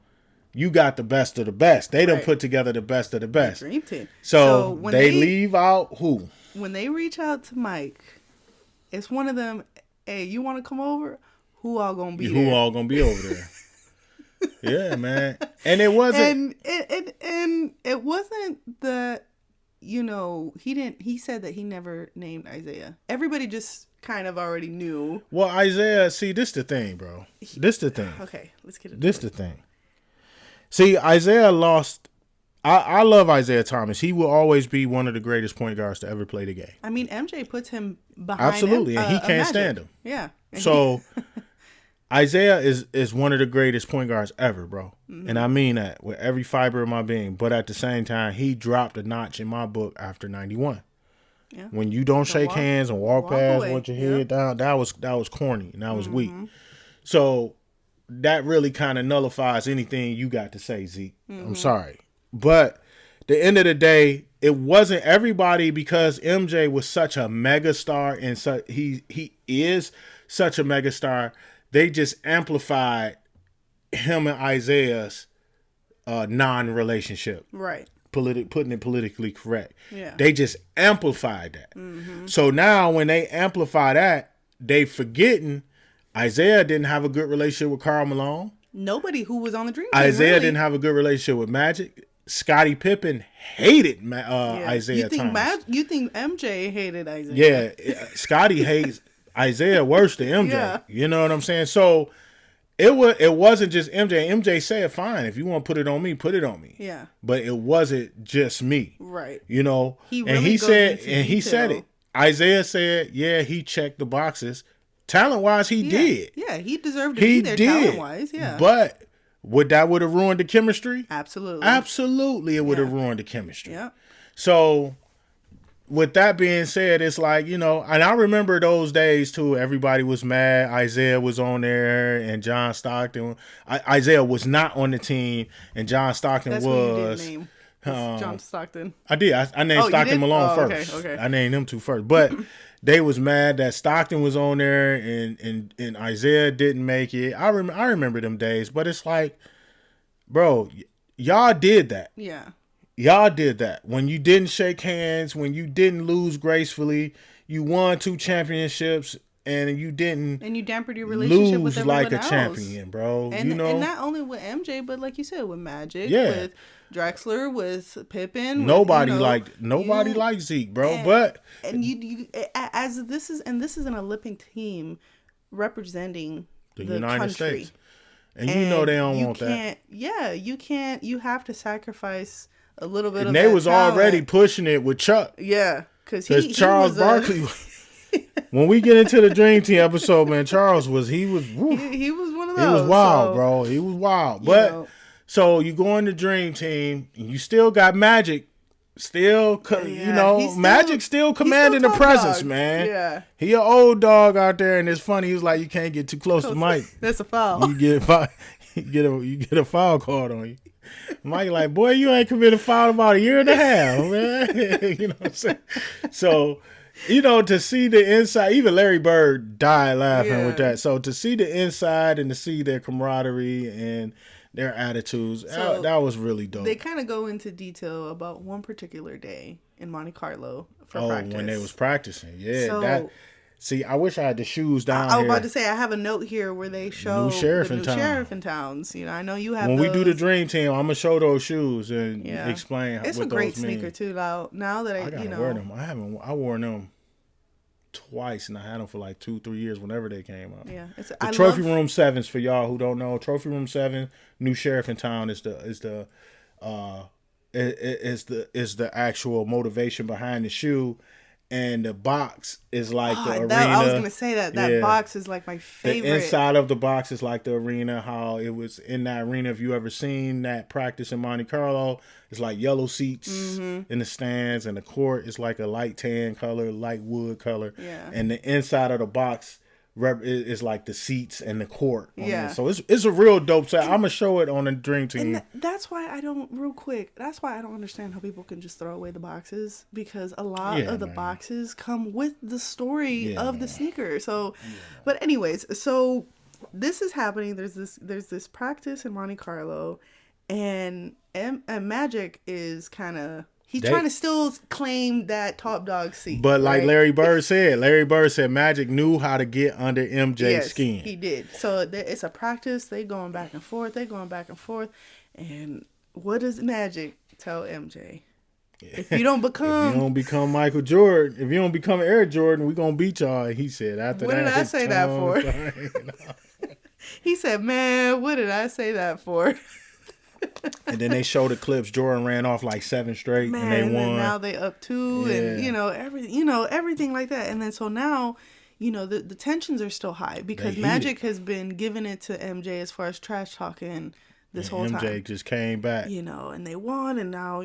you got the best of the best. They done put together the best of the best. Dream team. So they leave out who? When they reach out to Mike, it's one of them, hey, you want to come over? Who all going to be there? Who all going to be over there? Yeah, man. And it wasn't... And it wasn't that, you know, he said that he never named Isaiah. Everybody just kind of already knew. Well, Isaiah, see, this the thing, bro. This the thing. Okay, let's get it. This the thing. See, Isaiah lost. I love Isaiah Thomas. He will always be one of the greatest point guards to ever play the game. I mean, MJ puts him behind. Absolutely, and he can't stand him. Yeah. So Isaiah is one of the greatest point guards ever, bro. And I mean that with every fiber of my being. But at the same time, he dropped a notch in my book after 91. Yeah. When you don't shake hands and walk past with your head down, that was corny and that was weak. So that really kind of nullifies anything you got to say, Zeke. I'm sorry. But the end of the day, it wasn't everybody, because MJ was such a megastar and he is such a megastar. They just amplified him and Isaiah's non-relationship. Right. Putting it politically correct. Yeah. They just amplified that. So now when they amplify that, they forgetting Isaiah didn't have a good relationship with Karl Malone. Nobody who was on the Dream Team. Isaiah didn't have a good relationship with Magic. Scottie Pippen hated Isaiah Thomas. You think MJ hated Isaiah? Yeah, Scottie hates Isaiah worse than MJ. Yeah. You know what I'm saying? So it wasn't just MJ. MJ said, fine, if you want to put it on me, put it on me. Yeah. But it wasn't just me. Right. You know? He said it. Isaiah said, yeah, he checked the boxes. Talent-wise, he did. Yeah, he deserved to be there talent-wise, yeah. But would have ruined the chemistry? Absolutely. Absolutely, it would have ruined the chemistry. Yeah. So, with that being said, it's like, you know, and I remember those days, too. Everybody was mad. Isaiah was on there, and John Stockton. Isaiah was not on the team, and John Stockton was. What you didn't name. John Stockton. I did. I named Stockton Malone first. Okay. I named them two first. But they was mad that Stockton was on there and Isaiah didn't make it. I remember them days, but it's like, bro, y'all did that. Yeah. Y'all did that. When you didn't shake hands, when you didn't lose gracefully, you won 2 championships and you didn't. And you dampened your relationship with everyone like a champion, bro. And, you know, and not only with MJ, but like you said, with Magic, with Drexler, with Pippen. Nobody liked Zeke, bro. And you as this is an Olympic team representing the United country. States. And you know they don't want that. Yeah, you can't. You have to sacrifice a little bit of that. And they was already pushing it with Chuck. Yeah, because Charles Barkley. When we get into the Dream Team episode, man, Charles was one of those. He was wild, bro. He was wild. But so you go in the Dream Team, and you still got Magic. Magic still commanding the presence, dog. Man. Yeah. He an old dog out there, and it's funny. He was like, you can't get too close to Mike. That's a foul. You get a foul card on you. Mike like, boy, you ain't committed a foul about a year and a half, man. You know what I'm saying? So To see the inside, even Larry Bird died laughing with Yeah. that. So to see the inside and to see their camaraderie and their attitudes, So that was really dope. They kind of go into detail about one particular day in Monte Carlo for practice. When they was practicing. Yeah, So, see, I wish I had the shoes down I was here. about to say, I have a note here where they show sheriff the in new town. sheriff in towns. I know you have When we do the those. dream team, I'm gonna show those shoes and explain It's what a great those mean. sneaker too. Now that I gotta wear them. I wore them twice, and I had them for like 2-3 years whenever they came out. Yeah, the Trophy Room 7s for y'all who don't know. Trophy Room 7, new sheriff in town is the actual motivation behind the shoe, and the box is like the arena. I was gonna say that box is like my favorite. The inside of the box is like the arena. How it was in that arena. If you ever seen that practice in Monte Carlo, it's like yellow seats in the stands, and the court is like a light tan color, light wood color. Yeah. And the inside of the box is like the seats and the court. Yeah. So it's a real dope set. I'm gonna show it on the Dream Team. And that's why I don't understand how people can just throw away the boxes, because a lot of the boxes come with the story of the sneaker. So, but anyways, so this is happening. There's this practice in Monte Carlo, and Magic is kind of. He's trying to still claim that top dog seat. But like Larry Bird said, Magic knew how to get under MJ's skin. He did. So it's a practice. They going back and forth. And what does Magic tell MJ? If you don't become Michael Jordan, if you don't become Air Jordan, we gonna beat y'all. He said after what that. What did I say that for? He said, "Man, what did I say that for?" And then they showed the clips. Jordan ran off like 7 straight, and they won. And now they up 2, and everything like that. And then so now, the tensions are still high because Magic has been giving it to MJ as far as trash talking this whole time. MJ just came back. And they won, and now,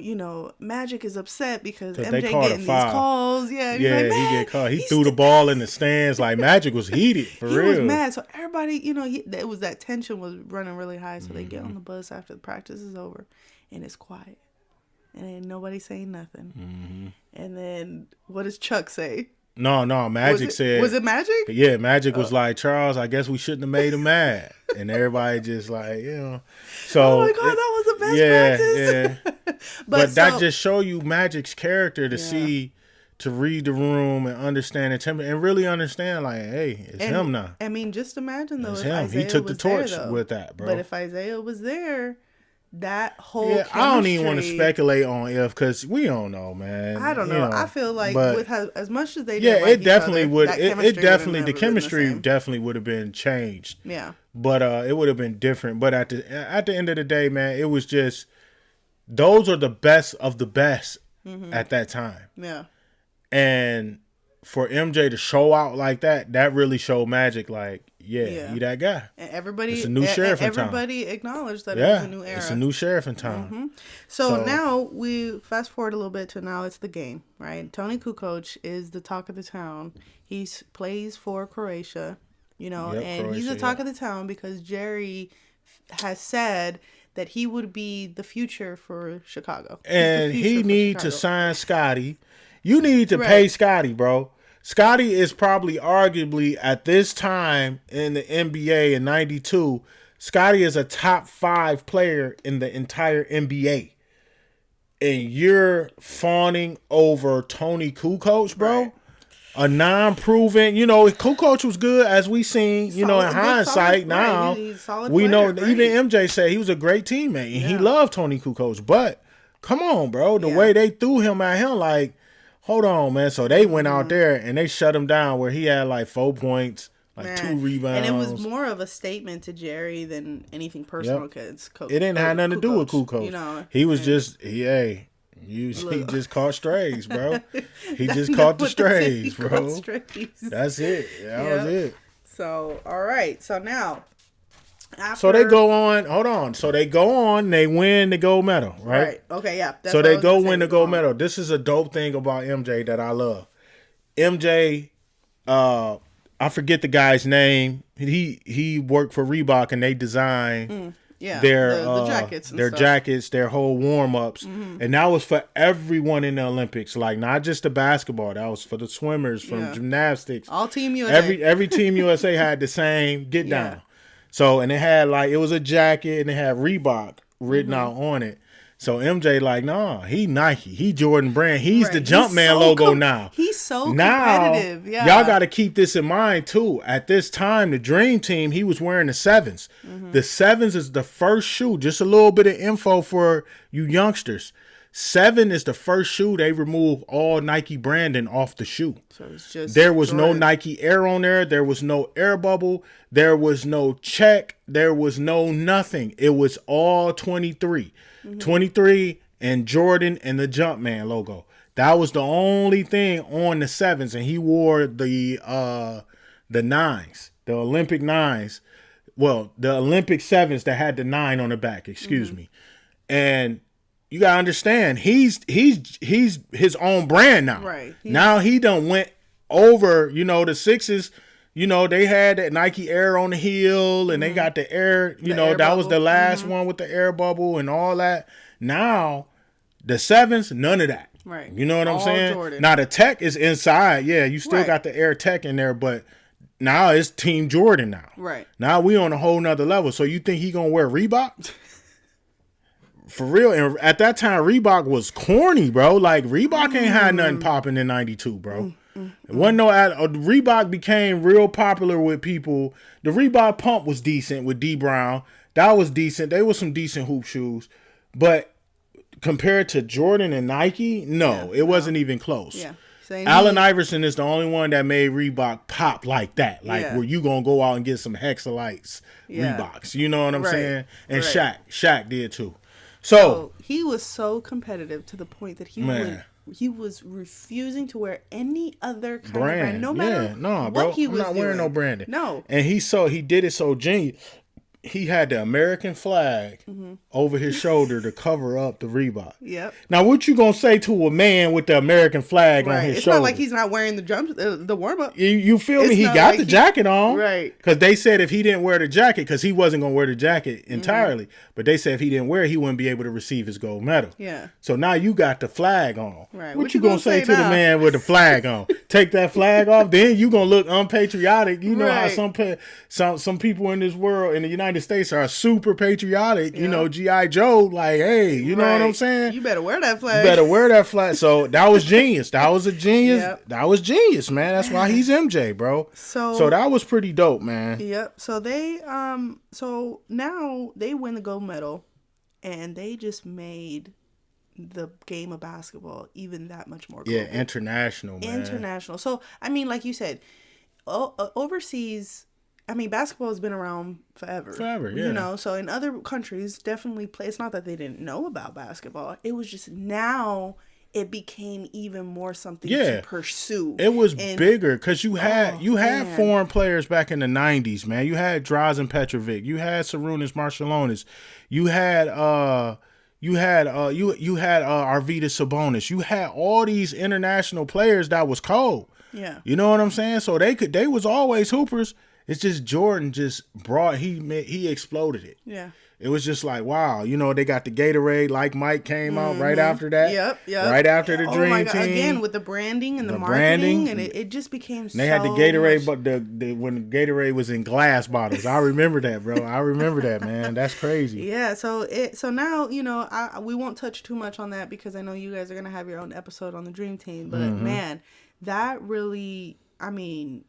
Magic is upset because MJ they getting these calls. Yeah, he get called. He threw the ball in the stands. Like Magic was heated for real. He was mad. So everybody, it was that tension was running really high. So they get on the bus after the practice is over, and it's quiet, and ain't nobody saying nothing. And then what does Chuck say? No, Magic said. Was it Magic? Yeah, Magic was like, Charles, I guess we shouldn't have made him mad. And everybody just like, So, oh my God, that was the best practice. Yeah. but that just show you Magic's character to see, to read the room and understand the temper and really understand, like, hey, it's him now. I mean, just imagine though, it's if him. Isaiah He took the torch there, with that, bro. But if Isaiah was there, that whole chemistry, I don't even want to speculate on if, because we don't know, man. I don't know. I feel like with as much as they did, it definitely would. The chemistry the definitely would have been changed. Yeah, but it would have been different. But at the end of the day, man, it was just those are the best of the best at that time. Yeah, and for MJ to show out like that, that really showed Magic. Like, he that guy. And everybody, it's a new sheriff in town. Everybody acknowledged that it was a new era. It's a new sheriff in town. So now we fast forward a little bit to now it's the game, right? Tony Kukoc is the talk of the town. He plays for Croatia, and Croatia, he's the talk of the town because Jerry has said that he would be the future for Chicago. And he need to sign Scotty. You need to pay Scotty, bro. Scotty is probably arguably at this time in the NBA in 92, Scotty is a top 5 player in the entire NBA. And you're fawning over Tony Kukoc, bro. Right. A non-proven, Kukoc was good as we seen, in hindsight now. He's solid we player, know, even MJ said he was a great teammate and he loved Tony Kukoc. But come on, bro, the way they threw him at him, like, hold on, man. So they went out there and they shut him down where he had like 4 points, like 2 rebounds. And it was more of a statement to Jerry than anything personal because it didn't have nothing to do with Kukoc. He was just, he just caught strays, bro. He just caught the strays, bro. That's it. That was it. So, all right. So now. So they go on. Hold on. So they go on. They win the gold medal, right? Okay. Yeah. So they go win the gold medal. This is a dope thing about MJ that I love. MJ, I forget the guy's name. He worked for Reebok and they designed Yeah, their the jackets and their stuff. jackets, their whole warm-ups. And that was for everyone in the Olympics, like not just the basketball. That was for the swimmers, from gymnastics. All Team USA. Every Team USA had the same get down. So, and it had like, it was a jacket and it had Reebok written out on it. So MJ like, nah, he Nike, he Jordan Brand, he's the Jumpman logo now. He's so competitive. Yeah, y'all got to keep this in mind too. At this time, the Dream Team, he was wearing the 7s. The 7s is the first shoe. Just a little bit of info for you youngsters. 7 is the first shoe they removed all Nike branding off the shoe. So it's just there was no Nike Air on there. There was no air bubble. There was no check. There was no nothing. It was all 23. 23 and Jordan and the Jumpman logo. That was the only thing on the 7s, and he wore the 9s, the Olympic 9s. Well, the Olympic 7s that had the 9 on the back. Excuse me. And you gotta understand, he's his own brand now. Right. Now he done went over. You know, the 6s. You know, they had that Nike Air on the heel, and they got the air, you know, that was the last one with the air bubble and all that. Now, the 7s, none of that. Right. You know what I'm saying? Jordan. Now, the tech is inside. Yeah, you still got the air tech in there, but now it's Team Jordan now. Right. Now we on a whole nother level. So you think he going to wear Reebok? For real. And at that time, Reebok was corny, bro. Like, Reebok ain't had nothing popping in 92, bro. It wasn't no Reebok became real popular with people. The Reebok pump was decent with D Brown. That was decent. They were some decent hoop shoes. But compared to Jordan and Nike, no, it wasn't even close. Yeah. Allen Iverson is the only one that made Reebok pop like that. Like where you gonna go out and get some Hexalites Reeboks. You know what I'm saying? And Shaq did too. So he was so competitive to the point that he was refusing to wear any other kind of brand, no matter what he was doing. I'm not wearing no branding. No. And he did it so genius. He had the American flag over his shoulder to cover up the Reebok. Yep. Now, what you gonna say to a man with the American flag on his shoulder? It's not like he's not wearing the warm up. You feel me? He got like the jacket on, right? Because they said if he didn't wear the jacket, because he wasn't gonna wear the jacket entirely, but they said if he didn't wear it, he wouldn't be able to receive his gold medal. Yeah. So now you got the flag on. Right. What you gonna say to the man with the flag on? Take that flag off, then you gonna look unpatriotic. You know how some people in this world, in the United States, are super patriotic. You know, G.I. Joe, like, hey, you know what I'm saying? You better wear that flag. So that was genius. That was a genius. Yep. That was genius, man. That's why he's MJ, bro. So that was pretty dope, man. Yep. So they so now they win the gold medal, and they just made the game of basketball even that much more global. Yeah, international, man. International. So I mean, like you said, overseas, I mean, basketball has been around forever. Forever, yeah. You know, so in other countries, definitely play. It's not that they didn't know about basketball. It was just now it became even more something to pursue. It was bigger because you had foreign players back in the 90s, man. You had Drazen Petrovic. You had Sarunas Marciulionis. You had Arvydas Sabonis. You had all these international players that was cold. Yeah. You know what I'm saying? So they was always hoopers. It's just Jordan he exploded it. Yeah. It was just like, wow, you know, they got the Gatorade, like Mike came out right after that. Yep. Right after the Dream Team. Again, with the branding and the marketing, and it just became so they had the Gatorade, but when the Gatorade was in glass bottles. I remember that, bro. I remember that, man. That's crazy. Yeah, so now, you know, we won't touch too much on that because I know you guys are going to have your own episode on the Dream Team, but man, that really, I mean,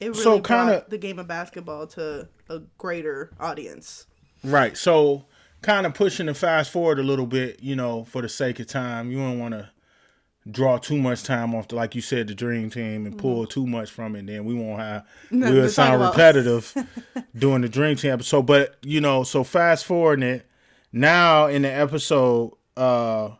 it really brought the game of basketball to a greater audience. Right. So kind of pushing the fast forward a little bit, you know, for the sake of time. You don't want to draw too much time off, like you said, the Dream Team and pull too much from it. Then we'll sound repetitive doing the Dream Team episode. But, you know, so fast forwarding it, now in the episode, the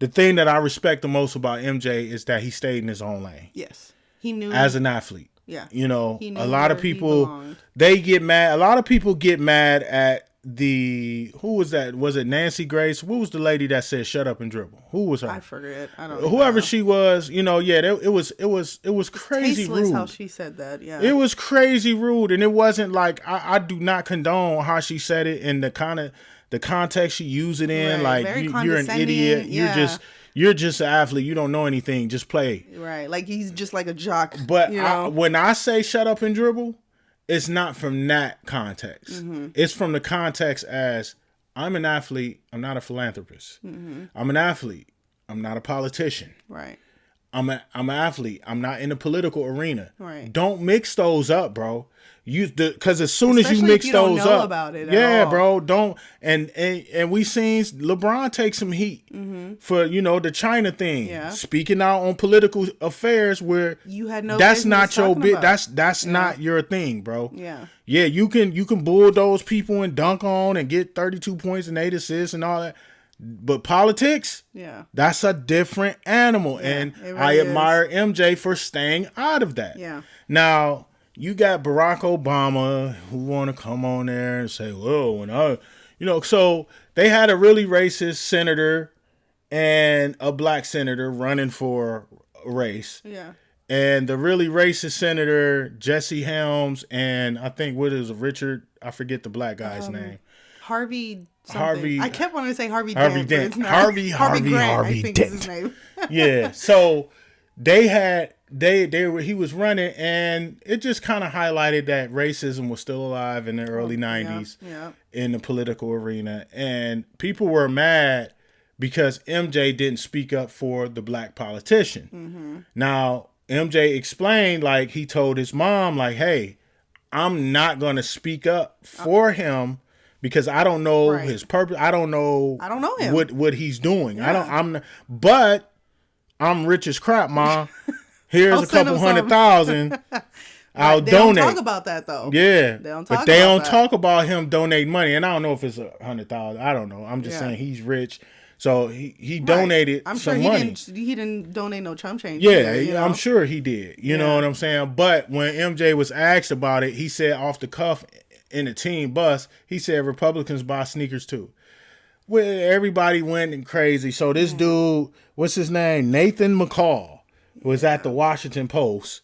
thing that I respect the most about MJ is that he stayed in his own lane. Yes. He knew. As an athlete. Yeah. You know, a lot of people, they get mad. A lot of people get mad at who was that? Was it Nancy Grace? Who was the lady that said "shut up and dribble"? Who was her? I forget. I don't. Whoever know. she was, it was crazy Tasteless rude. how she said that. Yeah, it was crazy rude, and it wasn't like I do not condone how she said it and the context she used it in. Right. Like you're an idiot. Yeah. You're just an athlete. You don't know anything. Just play. Right. Like he's just like a jock. But when I say "shut up and dribble," it's not from that context. Mm-hmm. It's from the context as I'm an athlete. I'm not a philanthropist. Mm-hmm. I'm an athlete. I'm not a politician. Right. I'm an athlete. I'm not in the political arena. Right. Don't mix those up, bro. Because as soon as you Especially mix if you don't those know up, about it yeah, at all. bro. Don't and we seen LeBron take some heat for the China thing, speaking out on political affairs where you had no. That's not your bit. About. That's not your thing, bro. Yeah. Yeah, you can bulldoze people and dunk on and get 32 points and 8 assists and all that. But politics, that's a different animal, and really I admire MJ for staying out of that. Yeah. Now you got Barack Obama who want to come on there and say, "Well, when so they had a really racist senator and a black senator running for a race." Yeah. And the really racist senator, Jesse Helms, and I think Richard, I forget the black guy's name. Harvey. Harvey. I kept wanting to say Harvey Dent. Harvey Grant, I think is his name. Yeah. So he was running, and it just kind of highlighted that racism was still alive in the early 90s in the political arena. And people were mad because MJ didn't speak up for the black politician. Mm-hmm. Now, MJ explained, like, he told his mom, like, hey, I'm not going to speak up for him because I don't know his purpose. I don't know him. What he's doing. Yeah. But I'm rich as crap, Ma. Here's a couple $100,000. I'll donate. They don't talk about that though. Yeah, but they don't talk about him donating money. And I don't know if it's $100,000. I don't know. I'm just saying he's rich. So he donated some money. He didn't donate no chump change. Yeah, either, I'm sure he did. You know what I'm saying? But when MJ was asked about it, he said off the cuff in the team bus, he said Republicans buy sneakers too. Well, everybody went crazy. So this dude, what's his name? Nathan McCall was at the Washington Post.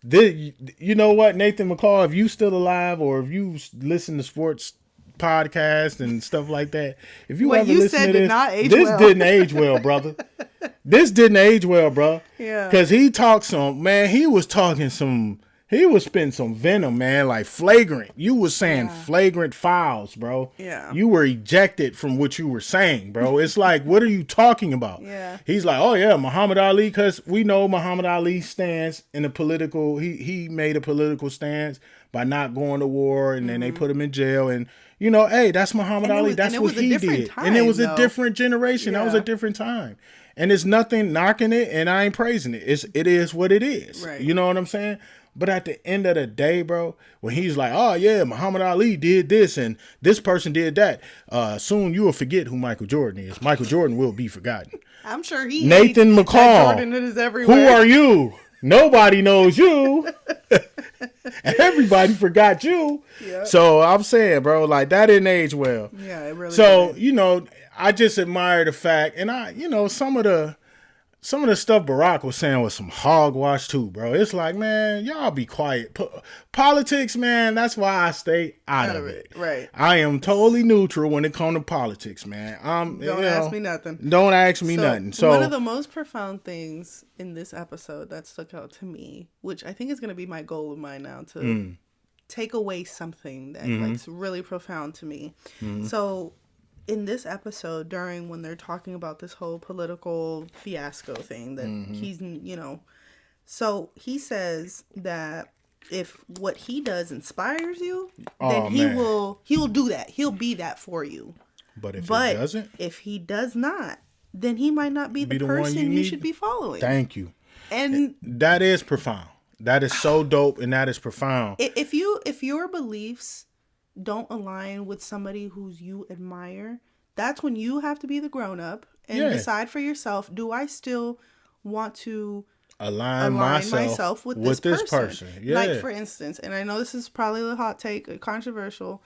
You know what, Nathan McCall, if you still alive or if you listen to sports podcast and stuff like that. If you ever listen to this, didn't age well, brother. This didn't age well, bro. Yeah. Because he was spitting some venom, man, like flagrant. You was saying flagrant fouls, bro. Yeah. You were ejected from what you were saying, bro. It's like, what are you talking about? Yeah. He's like, oh yeah, Muhammad Ali, because we know Muhammad Ali stands in a political, he made a political stance by not going to war, and then they put him in jail, and hey, that's Muhammad Ali. That's what he did. And it was a different generation. Yeah. That was a different time. And it's nothing knocking it, and I ain't praising it. It is what it is. Right. You know what I'm saying? But at the end of the day, bro, when he's like, oh, yeah, Muhammad Ali did this and this person did that, soon you will forget who Michael Jordan is. Michael Jordan will be forgotten. I'm sure he Nathan McCall. Jordan is everywhere. Who are you? Nobody knows you. Everybody forgot you. Yep. So I'm saying, bro, like that didn't age well. Yeah, it really didn't. I just admire the fact, and some of the stuff Barack was saying was some hogwash too, bro. It's like, man, y'all be quiet. Politics, man, that's why I stay out of it. Right. I am totally neutral when it comes to politics, man. Don't ask me nothing. Don't ask me nothing. So one of the most profound things in this episode that stuck out to me, which I think is going to be my goal of mine now, to take away something that like's really profound to me. So in this episode, when they're talking about this whole political fiasco thing that he's, so he says that if what he does inspires you, then he'll do that. He'll be that for you. But if he doesn't, if he does not, then he might not be the person you should be following. Thank you. And that is profound. That is so dope, and that is profound. If your beliefs don't align with somebody who's you admire, that's when you have to be the grown up and decide for yourself, do I still want to align myself with this person? Yeah. Like, for instance, and I know this is probably a hot take, controversial,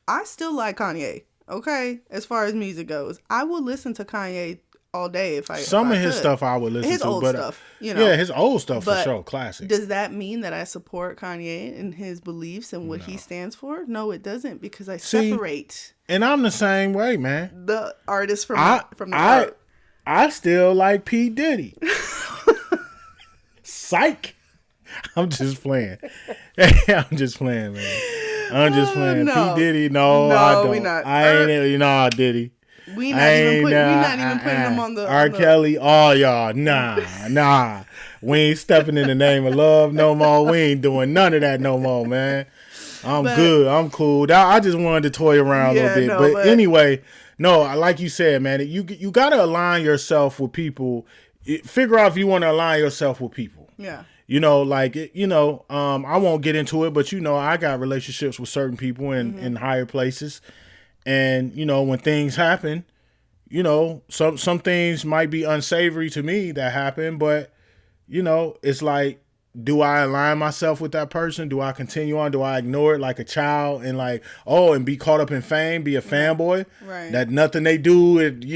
I still like Kanye. Okay, as far as music goes, I will listen to Kanye all day if I Some if of I his could. stuff I would listen His to, old but stuff, yeah, his old stuff for but sure, classic. does that mean that I support Kanye and his beliefs and what he stands for? No, it doesn't, because I separate. And I'm the same way, man. The artist from the art. I still like P. Diddy. Psych. I'm just playing. I'm just playing, man. I'm just playing. No. P. Diddy, no, I don't. We not. I ain't, Diddy. We not even putting him on the R. Kelly, all y'all, nah. We ain't stepping in the name of love no more. We ain't doing none of that no more, man. I'm good. I'm cool. I just wanted to toy around a little bit. But anyway, no, like you said, man, you got to align yourself with people. Figure out if you want to align yourself with people. Yeah. You know, like, I won't get into it, but, I got relationships with certain people in higher places. And, when things happen, some things might be unsavory to me that happen, but, it's like, do I align myself with that person? Do I continue on? Do I ignore it like a child and and be caught up in fame, be a fanboy? Right. That nothing they do, they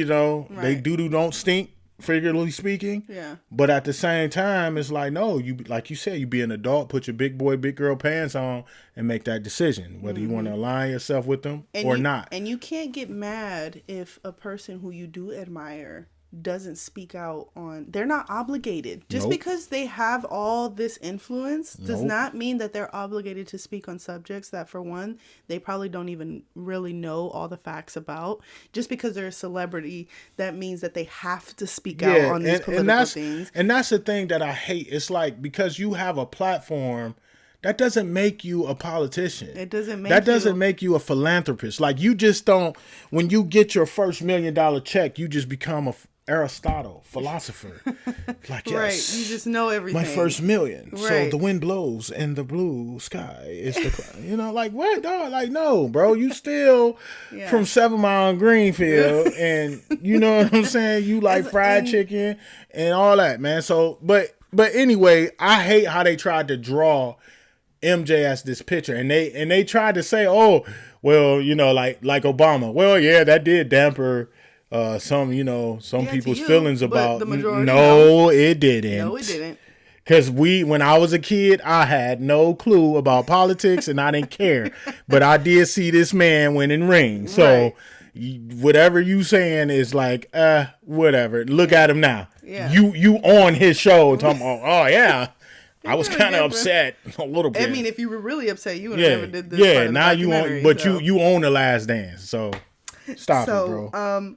Right. don't stink, figuratively speaking. Yeah. But at the same time, it's like, no, you, like you said, you be an adult, put your big boy, big girl pants on and make that decision, whether you want to align yourself with them or not. And you can't get mad if a person who you do admire doesn't speak out on. They're not obligated. Just because they have all this influence does not mean that they're obligated to speak on subjects that, for one, they probably don't even really know all the facts about. Just because they're a celebrity, that means that they have to speak out on these political things. And that's the thing that I hate. It's like, because you have a platform, that doesn't make you a politician. It doesn't make doesn't make you a philanthropist. Like, you just don't, when you get your first $1 million check, you just become a Aristotle, philosopher. Like, yes, right. You just know everything. My first $1 million. Right. So the wind blows and the blue sky is the like, what, dog? Like, no, bro, you still from 7 Mile and Greenfield, and you know what I'm saying? You like fried chicken and all that, man. So, but anyway, I hate how they tried to draw MJ as this picture, and they tried to say, oh, well, like Obama. Well, yeah, that did damper some people's feelings about. The majority, no, it didn't. No, it didn't. Because when I was a kid, I had no clue about politics and I didn't care. But I did see this man winning rings. So whatever you saying is like, whatever. Look at him now. Yeah. You on his show talking about, oh yeah. I was kind of upset a little bit. I mean, if you were really upset, you would have never did this. Yeah, now you own, but you own The Last Dance, so stop it, bro.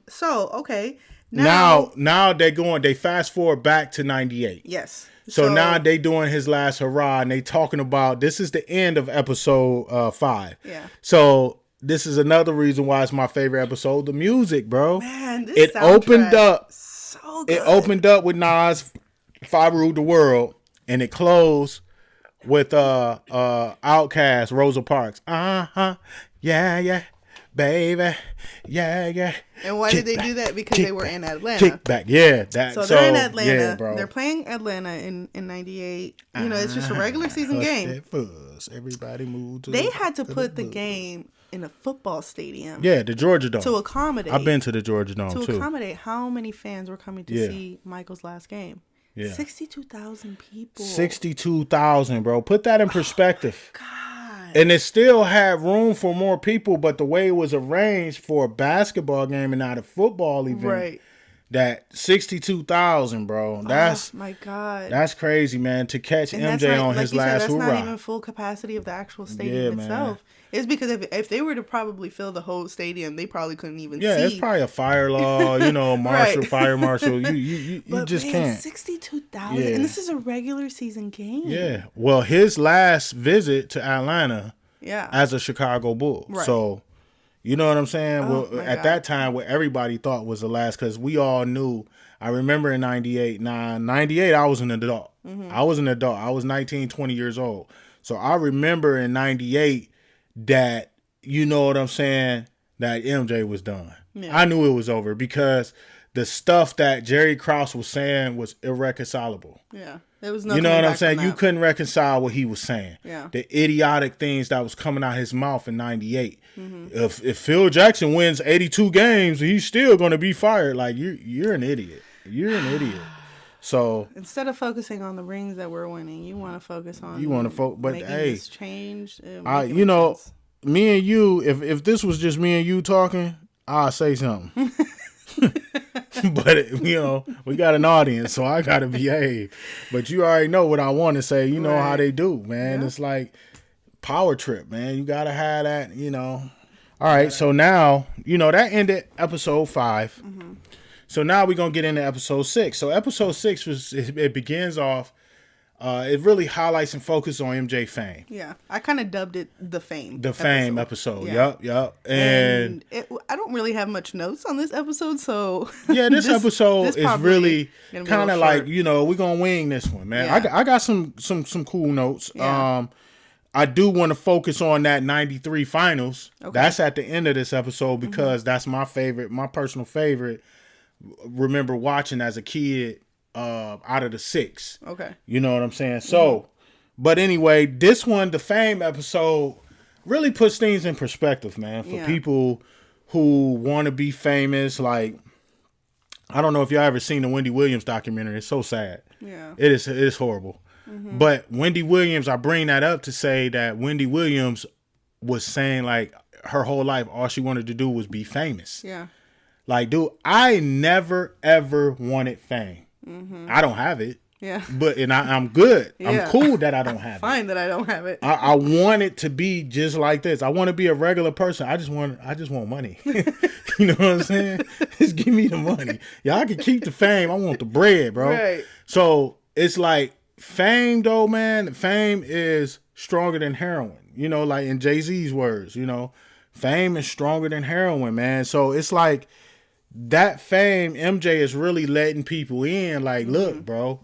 Okay. Now they fast forward back to 98. Yes. So now they doing his last hurrah, and they talking about, this is the end of episode 5. Yeah. So this is another reason why it's my favorite episode. The music, bro. Man, this it opened up. So good. It opened up with Nas, "Five Ruled the World," and it closed with Outkast, Rosa Parks. Yeah, baby, yeah. And why did they do that? Because they were in Atlanta. Kick back, yeah. So they're in Atlanta. Yeah, bro. They're playing Atlanta in 98. It's just a regular season game. Everybody moved. They had to put the game in a football stadium. Yeah, the Georgia Dome. To accommodate. I've been to the Georgia Dome too. To accommodate how many fans were coming to see Michael's last game. Yeah. 62,000 people. 62,000, bro. Put that in perspective. God. And it still had room for more people, but the way it was arranged for a basketball game and not a football event, right? That 62,000, bro. That's my God. That's crazy, man. To catch and MJ on his last that's hurrah. Not even full capacity of the actual stadium itself. Man. It's because if they were to probably fill the whole stadium, they probably couldn't even see. Yeah, it's probably a fire law, marshal, fire marshal. You just can't. 62,000, and this is a regular season game. Yeah. Well, his last visit to Atlanta, as a Chicago Bull. Right. So, you know what I'm saying? At that time, what everybody thought was the last, because we all knew. I remember in 98, I was an adult. Mm-hmm. I was an adult. I was 19, 20 years old. So I remember in 98 that, you know what I'm saying, that MJ was done. Yeah. I knew it was over because the stuff that Jerry Krause was saying was irreconcilable. Yeah. There was no You know coming what I'm back from saying? You that. couldn't reconcile what he was saying. Yeah. The idiotic things that was coming out his mouth in '98. Mm-hmm. If Phil Jackson wins 82 games, he's still going to be fired. Like you're an idiot. You're an idiot. So instead of focusing on the rings that we're winning, you want to focus on but making hey, this change. Sense. Me and you, if this was just me and you talking, I'll say something. But we got an audience, so I gotta behave. But you already know what I want to say. You know how they do, man. Yeah. It's like power trip, man. You gotta have that. All right. So now that ended episode 5. Mm-hmm. So now we're gonna get into episode 6. So episode 6 it begins off. It really highlights and focuses on MJ fame. Yeah, I kind of dubbed it the fame. The fame episode. Yep. And I don't really have much notes on this episode, so yeah, this episode is really kind of like we're gonna wing this one, man. Yeah. I got some cool notes. Yeah. I do want to focus on that '93 finals. Okay. That's at the end of this episode because that's my favorite, my personal favorite. Remember watching as a kid. Out of the 6. Okay. You know what I'm saying? So, but anyway, this one, the fame episode, really puts things in perspective, man. For people who want to be famous, like, I don't know if y'all ever seen the Wendy Williams documentary. It's so sad. Yeah. It is horrible. Mm-hmm. But Wendy Williams, I bring that up to say that Wendy Williams was saying, like, her whole life, all she wanted to do was be famous. Yeah. Like, dude, I never, ever wanted fame. Mm-hmm. I don't have it. Yeah. But I'm good. Yeah. I'm cool that I don't have Fine that I don't have it. I want it to be just like this. I want to be a regular person. I just want money. You know what I'm saying? Just give me the money. Yeah, I can keep the fame. I want the bread, bro. Right. So it's like fame though, man. Fame is stronger than heroin. Like in Jay-Z's words, fame is stronger than heroin, man. So it's like that fame, MJ is really letting people in. Like, look, bro.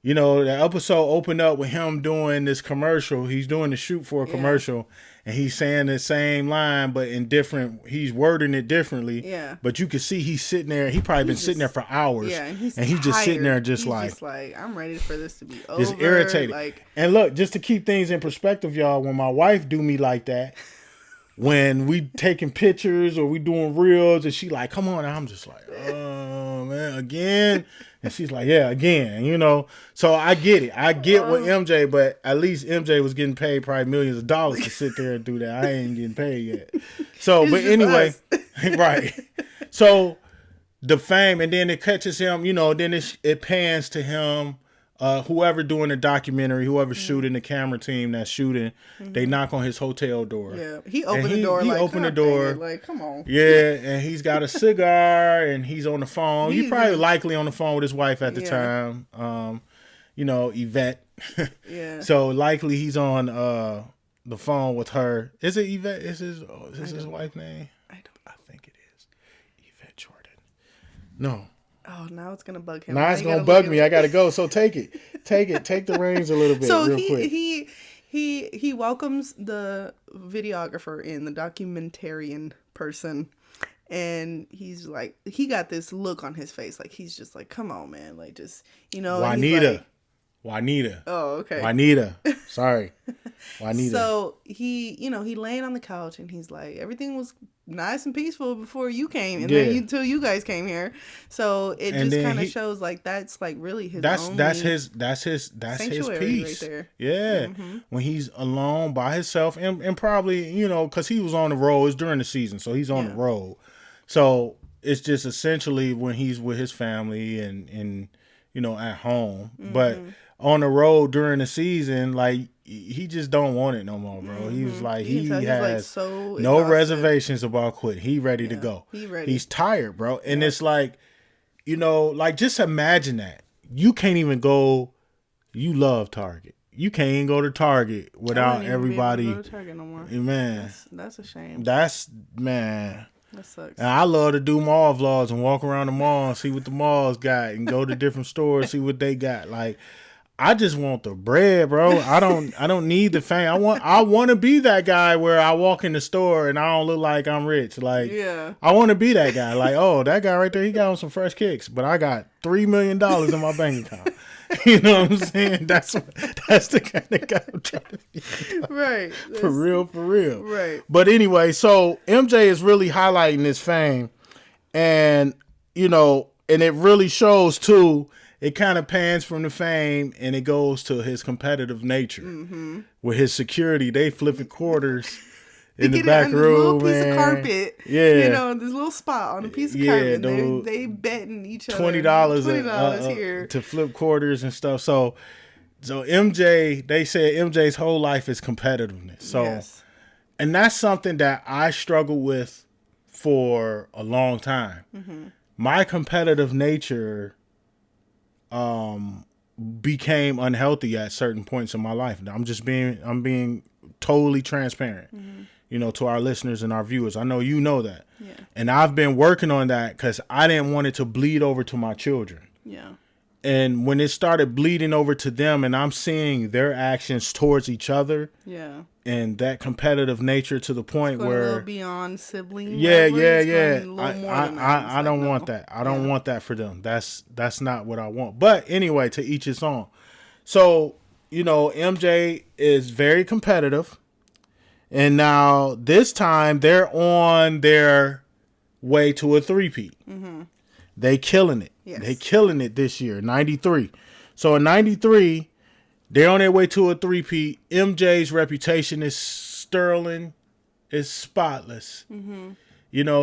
The episode opened up with him doing this commercial. He's doing the shoot for a commercial, and he's saying the same line, but he's wording it differently. Yeah. But you can see he's sitting there. He's probably been sitting there for hours. Yeah, and he's just sitting there just like, I'm ready for this to be over. Just irritated. And look, just to keep things in perspective, y'all, when my wife do me like that, when we taking pictures or we doing reels and she like, come on, and I'm just like, oh man, again. And she's like, yeah, again, So I get it. I get what MJ, but at least MJ was getting paid probably millions of dollars to sit there and do that. I ain't getting paid yet. So, but anyway, right. So the fame, and then it catches him, then it pans to him. Whoever doing the documentary, whoever's shooting, the camera team that's shooting, they knock on his hotel door. Yeah, he opened the door. He opened the door. Like, come on. Yeah, and he's got a cigar, and he's on the phone. He's probably likely on the phone with his wife at the time. Yvette. Yeah. So likely he's on the phone with her. Is it Yvette? Is his wife's name? I think it is Yvette Jordan. No. Oh, now it's gonna bug him. Now it's gonna bug me. I gotta go. So take it. Take the reins a little bit. So real quick. he welcomes the videographer in, the documentarian person, and he's like, he got this look on his face, like he's just like, come on, man, like just Juanita. Oh, okay. Juanita. Sorry. Juanita. So he laying on the couch and he's like, everything was nice and peaceful before you came, and then until you guys came here. So it just kind of shows like that's like really his. That's his piece right there. Yeah, when he's alone by himself, and probably because he was on the road. It's during the season, so he's on the road. So it's just essentially when he's with his family and at home, but on the road during the season, like he just don't want it no more, bro. He was like, he has no reservations about quit. He ready to go. He's tired, bro. And it's like, like just imagine that. You can't even go, you love Target. You can't even go to Target without everybody. Go to Target no more. Man. That's a shame. Man. That sucks. And I love to do mall vlogs and walk around the mall and see what the malls got and go to different stores, see what they got. Like, I just want the bread, bro. I don't need the fame. I want to be that guy where I walk in the store and I don't look like I'm rich. Like, I want to be that guy. Like, oh, that guy right there, he got on some fresh kicks, but I got $3 million in my bank account. You know what I'm saying? That's the kind of guy I'm trying to be. Right. For real. Right. But anyway, so MJ is really highlighting his fame, and and it really shows too. It kind of pans from the fame and it goes to his competitive nature. Mm-hmm. With his security, they flipping quarters in the back room, this little piece of carpet. Yeah, this little spot on a piece of carpet. They betting each other $20 here to flip quarters and stuff. So MJ, they said MJ's whole life is competitiveness. So, yes. And that's something that I struggled with for a long time. Mm-hmm. My competitive nature became unhealthy at certain points in my life. I'm being totally transparent, to our listeners and our viewers. I know you know that. Yeah. And I've been working on that because I didn't want it to bleed over to my children. Yeah. And when it started bleeding over to them and I'm seeing their actions towards each other. Yeah. And that competitive nature to the point where a little beyond sibling. Yeah. I don't want that. I don't want that for them. That's not what I want. But anyway, to each his own. So, MJ is very competitive. And now this time they're on their way to a three-peat. Mm-hmm. They killing it. Yes. They killing it this year, 93. So in 93, they're on their way to a three-peat. MJ's reputation is sterling, is spotless. Mm-hmm.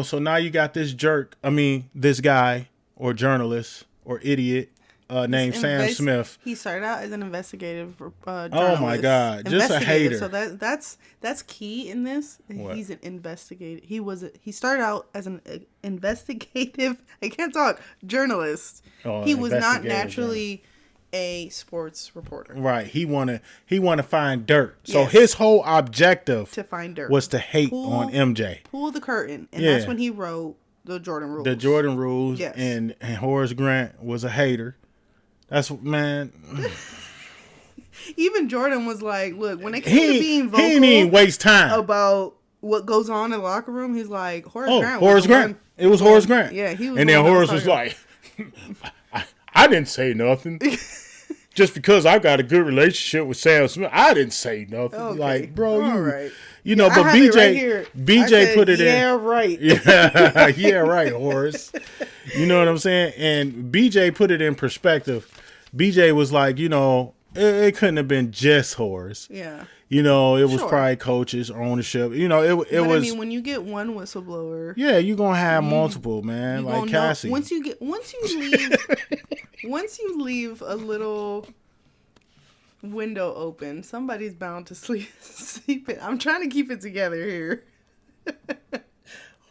So now you got this this guy or journalist or idiot named Sam Smith. He started out as an investigative journalist. Oh my God, just a hater. So that's key in this. What? He's an investigative. He started out as an investigative. I can't talk. Journalist. He was not naturally a sports reporter. Right. He wanna find dirt. So his whole objective to find dirt was to hate on MJ. Pull the curtain, and that's when he wrote the Jordan Rules. The Jordan Rules. Yes. And Horace Grant was a hater. That's man. Even Jordan was like, "Look, when it came to being vocal, he didn't even waste time about what goes on in the locker room." He's like, Horace Grant. It was Horace Grant. Yeah, he was. And then Horace was like, I didn't say nothing. Just because I got a good relationship with Sam Smith, I didn't say nothing. Okay. Like, bro, right. But BJ put it in. Yeah, right. Yeah, right, Horace. You know what I'm saying? And BJ put it in perspective. BJ was like, it couldn't have been just Horace. Yeah. It was probably coaches, ownership. It was. I mean, when you get one whistleblower, yeah, you're gonna have multiple, man. Like Cassie. Once you leave a little window open, somebody's bound to sleep it. I'm trying to keep it together here.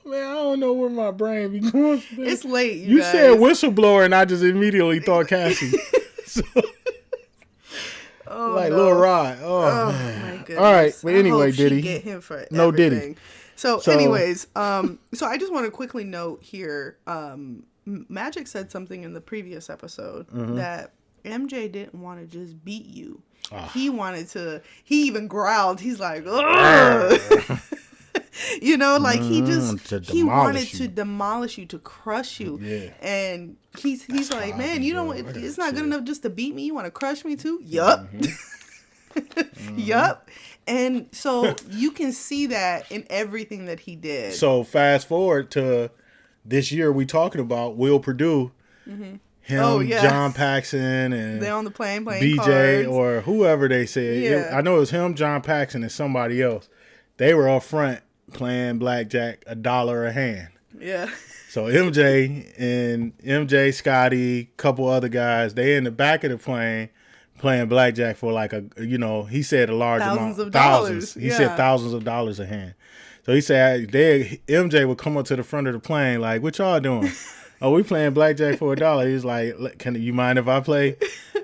Man, I don't know where my brain be going. It's late. You guys. said whistleblower, and I just immediately thought Cassie. So, Lil Rod. Oh man. My goodness. All right, but anyway, I hope Diddy. Get him for no everything. Diddy. So anyways, so I just want to quickly note here. Magic said something in the previous episode that MJ didn't want to just beat you. He wanted to. He even growled. He's like, ugh. He wanted to demolish you, to crush you. Yeah. And he's like, man, it's not good enough just to beat me. You want to crush me too? Yup. Yup. And so you can see that in everything that he did. So fast forward to this year, we talking about Will Perdue. Mm-hmm. Him, John Paxson, and they're on the plane playing BJ cards. Or whoever they said. Yeah. I know it was him, John Paxson, and somebody else. They were up front playing blackjack, $1 a hand. Yeah. So MJ, Scotty, couple other guys, they in the back of the plane playing blackjack for he said a large thousands amount. Of dollars. He said thousands of dollars a hand. So he said MJ would come up to the front of the plane like, what y'all doing? Oh, we playing blackjack for $1. He's like, can you mind if I play?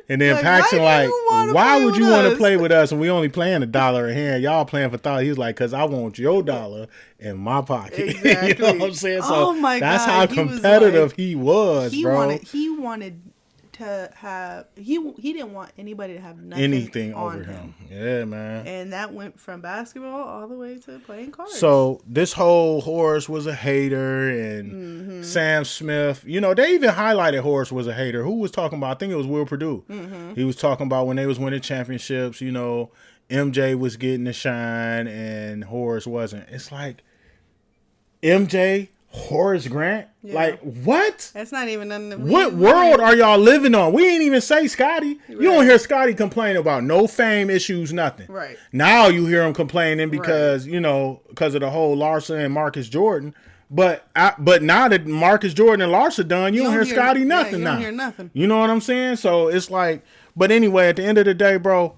And then Paxson why would you want to play with us and we only playing $1 a hand? Y'all playing for $1. He's like, because I want your dollar in my pocket. Exactly. You know what I'm saying? So oh my that's God. how competitive he was, he bro. He wanted to have he didn't want anybody to have anything on over him. Yeah, man. And that went from basketball all the way to playing cards. So this whole Horace was a hater, and Sam Smith, you know, they even highlighted Horace was a hater. Who was talking about? I think it was Will Perdue. He was talking about when they was winning championships, you know, MJ was getting the shine and Horace wasn't. It's like MJ, Horace Grant? Yeah. Like, what? That's not even nothing. What world are y'all living on? We ain't even say Scotty. Right. You don't hear Scotty complain about no fame issues, nothing. Right. Now you hear him complaining because, you know, because of the whole Larsa and Marcus Jordan. But now that Marcus Jordan and Larsa done, you don't hear Scotty nothing now. You don't hear nothing. You know what I'm saying? So it's like, but anyway, at the end of the day, bro,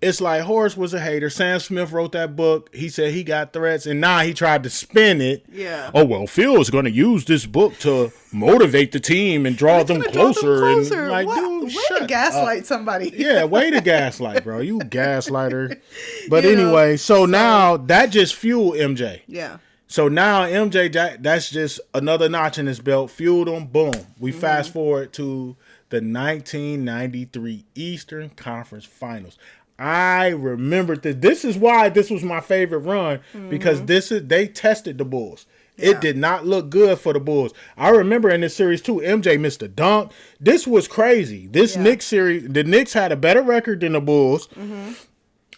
it's like Horace was a hater. Sam Smith wrote that book. He said he got threats, and now he tried to spin it. Yeah. Oh, well, Phil is going to use this book to motivate the team and draw them closer. And like, dude, way to gaslight somebody. Yeah, way to gaslight, bro. You gaslighter. But anyway, so now that just fueled MJ. Yeah. So now MJ, that's just another notch in his belt. Fueled him. Boom. We fast forward to the 1993 Eastern Conference Finals. I remembered that this is why this was my favorite run, because they tested the Bulls. Yeah. It did not look good for the Bulls. I remember in this series too, MJ missed a dunk. This was crazy. This Knicks series, the Knicks had a better record than the Bulls.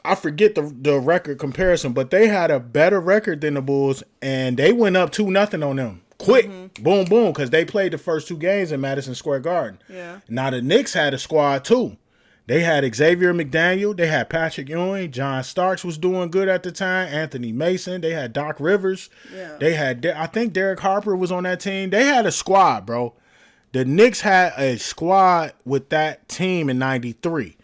I forget the record comparison, but they had a better record than the Bulls, and they went up 2-0 on them. Quick, boom, boom, because they played the first 2 games in Madison Square Garden. Yeah. Now the Knicks had a squad too. They had Xavier McDaniel. They had Patrick Ewing. John Starks was doing good at the time. Anthony Mason. They had Doc Rivers. Yeah. They had, I think Derek Harper was on that team. They had a squad, bro. The Knicks had a squad with that team in '93.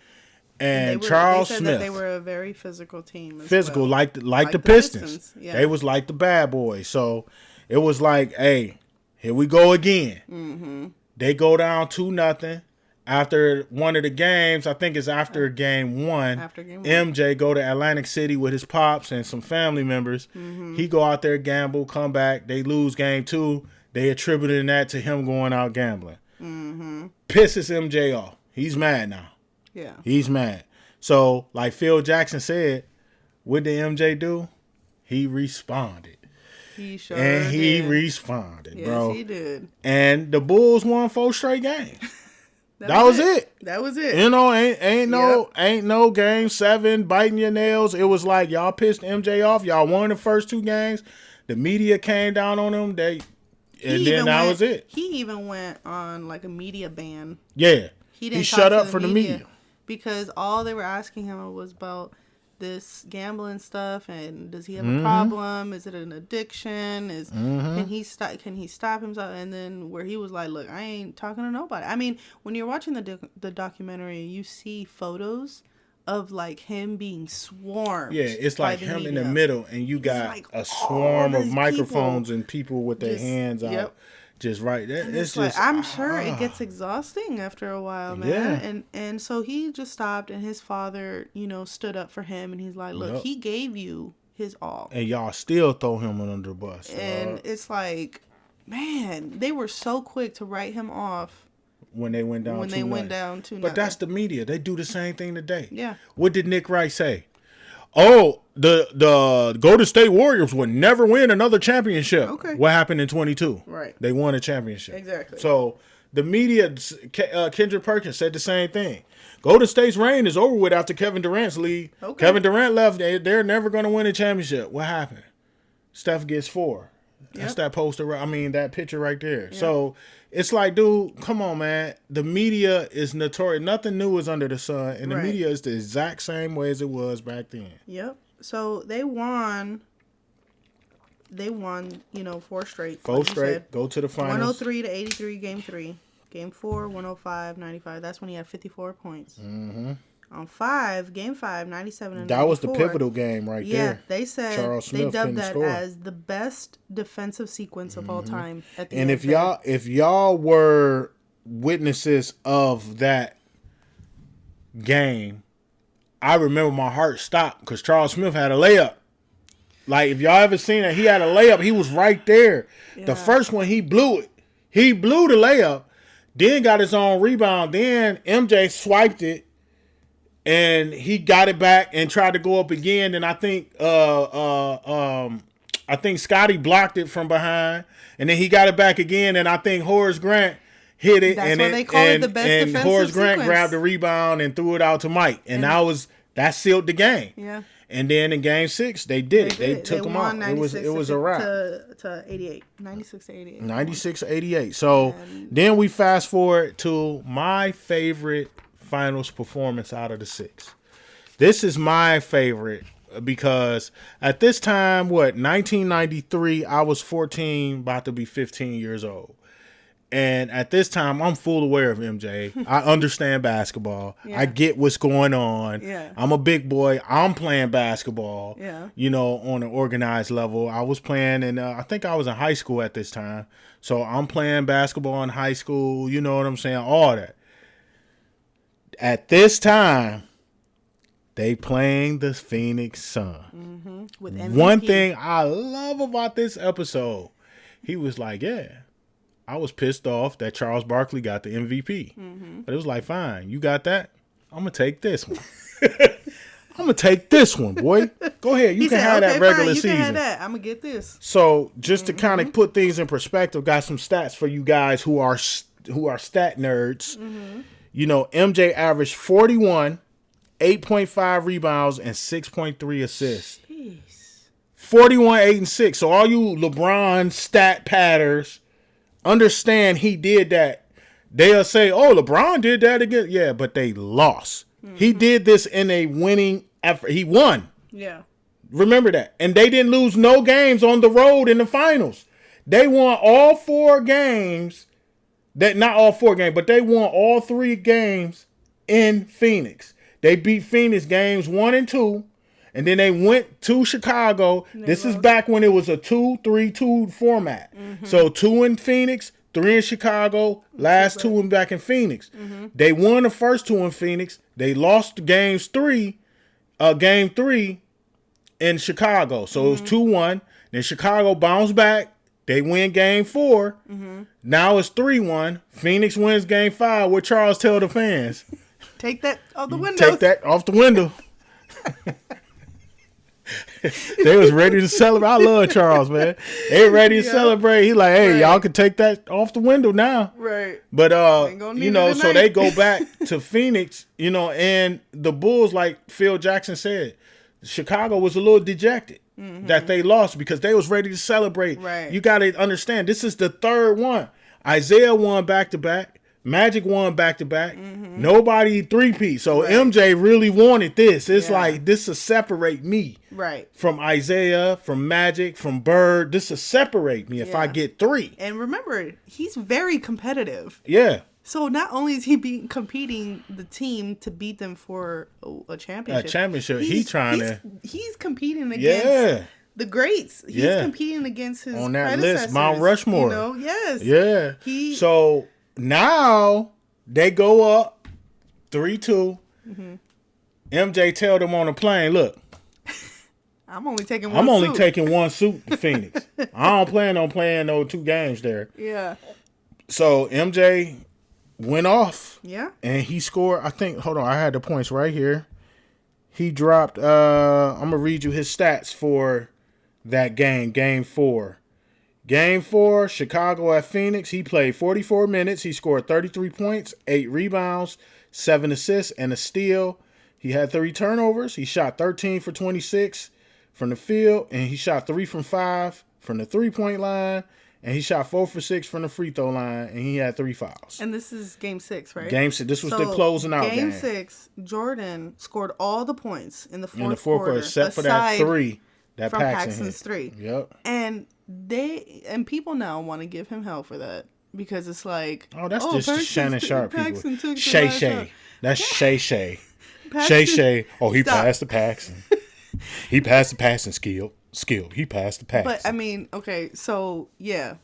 And Charles they said Smith. That they were a very physical team. Physical, well. like the Pistons. Yeah. They was like the bad boys. So it was like, hey, here we go again. They go down 2-0. After one of the games, I think it's after game one, MJ go to Atlantic City with his pops and some family members. He go out there, gamble, come back. They lose game 2. They attributing that to him going out gambling. Pisses MJ off. He's mad now. Yeah. He's mad. So, like Phil Jackson said, what did MJ do? He responded. He sure and he did. Responded, bro. Yes, he did. And the Bulls won 4 straight games. That was it. That was it. You know, ain't no game 7 biting your nails. It was like y'all pissed MJ off. Y'all won the first 2 games. The media came down on them. That was it. He even went on like a media ban. Yeah. He shut up for the media because all they were asking him was about this gambling stuff and does he have a problem? Is it an addiction? Can he stop himself? And then where he was like, look, I ain't talking to nobody. I mean, when you're watching the documentary, you see photos of like him being swarmed. Yeah, it's like him media. In the middle, and you got like a swarm of microphones and people with their hands out. Just right there. It's just I'm sure it gets exhausting after a while, man. Yeah. And so he just stopped, and his father, stood up for him, and he's like, look, he gave you his all. And y'all still throw him under the bus. And it's like, man, they were so quick to write him off. When they went down 2-0. But that's the media. They do the same thing today. Yeah. What did Nick Wright say? Oh, the Golden State Warriors would never win another championship. Okay. What happened in 22? Right. They won a championship. Exactly. So the media, Kendrick Perkins said the same thing. Golden State's reign is over with after Kevin Durant's league. Okay. Kevin Durant left. They're never going to win a championship. What happened? Steph gets 4. That's that poster. I mean, that picture right there. Yep. So it's like, dude, come on, man. The media is notorious. Nothing new is under the sun. And the media is the exact same way as it was back then. Yep. So they won, 4 straight. 4 straight. Go to the finals. 103-83, game 3. Game 4, 105-95. That's when he had 54 points. On game 5, 97 and 94. That was the pivotal game right there. Yeah, they said Charles Smith they dubbed that score. As the best defensive sequence of all time. At the and end if y'all were witnesses of that game, I remember my heart stopped because Charles Smith had a layup. Like if y'all ever seen it, he had a layup. He was right there. Yeah. The first one he blew it. He blew the layup. then got his own rebound. Then MJ swiped it, and he got it back and tried to go up again. And I think Scotty blocked it from behind, and then he got it back again. And I think Horace Grant hit it. That's and why they call it the best and defensive Horace Grant sequence. grabbed the rebound and threw it out to Mike, and that sealed the game. Yeah. And then in Game 6, they did it. They took them out. It was a wrap. To 88. 96 to 88. 96 to 88. So then we fast forward to my favorite finals performance out of the 6. This is my favorite because at this time, 1993, I was 14, about to be 15 years old. And at this time, I'm full aware of MJ. I understand basketball. Yeah. I get what's going on. Yeah. I'm a big boy. I'm playing basketball, yeah. On an organized level. I was playing, and I think I was in high school at this time. So I'm playing basketball in high school. You know what I'm saying? All that. At this time, they playing the Phoenix Suns. Mm-hmm. With MVP. One thing I love about this episode, he was like, yeah. I was pissed off that Charles Barkley got the MVP. Mm-hmm. But it was like, fine, you got that? I'm going to take this one. I'm going to take this one, boy. Go ahead. You can have that regular season. You can have that. I'm going to get this. So just to kind of put things in perspective, got some stats for you guys who are stat nerds. Mm-hmm. MJ averaged 41, 8.5 rebounds, and 6.3 assists. Jeez. 41, 8, and 6. So all you LeBron stat patters, understand he did that. They'll say, oh, LeBron did that again. Yeah, but they lost. Mm-hmm. He did this in a winning effort. He won. Yeah. Remember that. And they didn't lose no games on the road in the finals. They won all 4 games. Not all 4 games, but they won all 3 games in Phoenix. They beat Phoenix games 1 and 2. And then they went to Chicago. This is back when it was a 2-3-2 format. Mm-hmm. So 2 in Phoenix, 3 in Chicago, last 2 back in Phoenix. Mm-hmm. They won the first 2 in Phoenix. They lost game 3 in Chicago. So it was 2-1. Then Chicago bounced back. They win game 4. Mm-hmm. Now it's 3-1. Phoenix wins game 5. What Charles tell the fans? Take that off the window. Take that off the window. They was ready to celebrate. I love Charles, man. They ready to celebrate. He like, hey, y'all can take that off the window now. Right. But so they go back to Phoenix, and the Bulls, like Phil Jackson said, Chicago was a little dejected that they lost because they was ready to celebrate. Right. You got to understand, this is the 3rd one. Isaiah won back-to-back. Magic won back-to-back. Mm-hmm. Nobody 3-peat. So MJ really wanted this. It's like, this will separate me. Right. From Isaiah, from Magic, from Bird. This will separate me if I get 3. And remember, he's very competitive. Yeah. So not only is he competing the team to beat them for a championship. He's competing against the greats. He's competing against his on that predecessors, list, Mount Rushmore. Yes. Yeah. So now they go up 3-2. Mm-hmm. MJ tell them on the plane, look, I'm only taking one suit to Phoenix. I don't plan on playing no 2 games there. Yeah. So MJ went off. Yeah. And he scored, I think, hold on, I had the points right here. He dropped, I'm going to read you his stats for that game 4. Game 4, Chicago at Phoenix. He played 44 minutes. He scored 33 points, 8 rebounds, 7 assists, and a steal. He had 3 turnovers. He shot 13 for 26 from the field, and he shot 3 from 5 from the 3-point line, and he shot 4 for 6 from the free throw line, and he had 3 fouls. And this is Game 6, right? Game 6. This was the closing out game. Game 6, Jordan scored all the points in the fourth quarter, except for that 3. That from Paxson's 3. Yep. And people now want to give him hell for that because it's like, that's just Shannon Sharp people. Shay. That's Shay. Shay. Oh, he passed the Paxson. He passed the passing skill. He passed the Paxson. But I mean, okay, so yeah.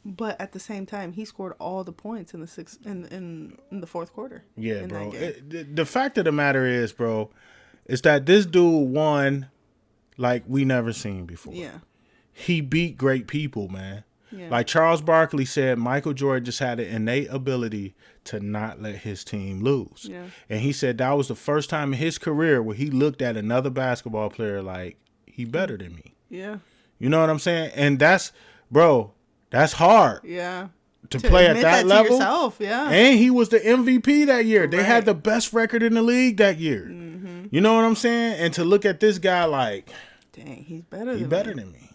But at the same time, he scored all the points in the fourth quarter. Yeah, bro. The fact of the matter is, bro, is that this dude won like we never seen before. Yeah. He beat great people, man. Yeah. Like Charles Barkley said, Michael Jordan just had an innate ability to not let his team lose. Yeah. And he said that was the first time in his career where he looked at another basketball player like, he better than me. Yeah. You know what I'm saying? And that's, bro, that's hard. Yeah. To play at that level. To yourself, yeah. And he was the MVP that year. They Right. had the best record in the league that year. Mm-hmm. You know what I'm saying? And to look at this guy like, dang, he's better than me.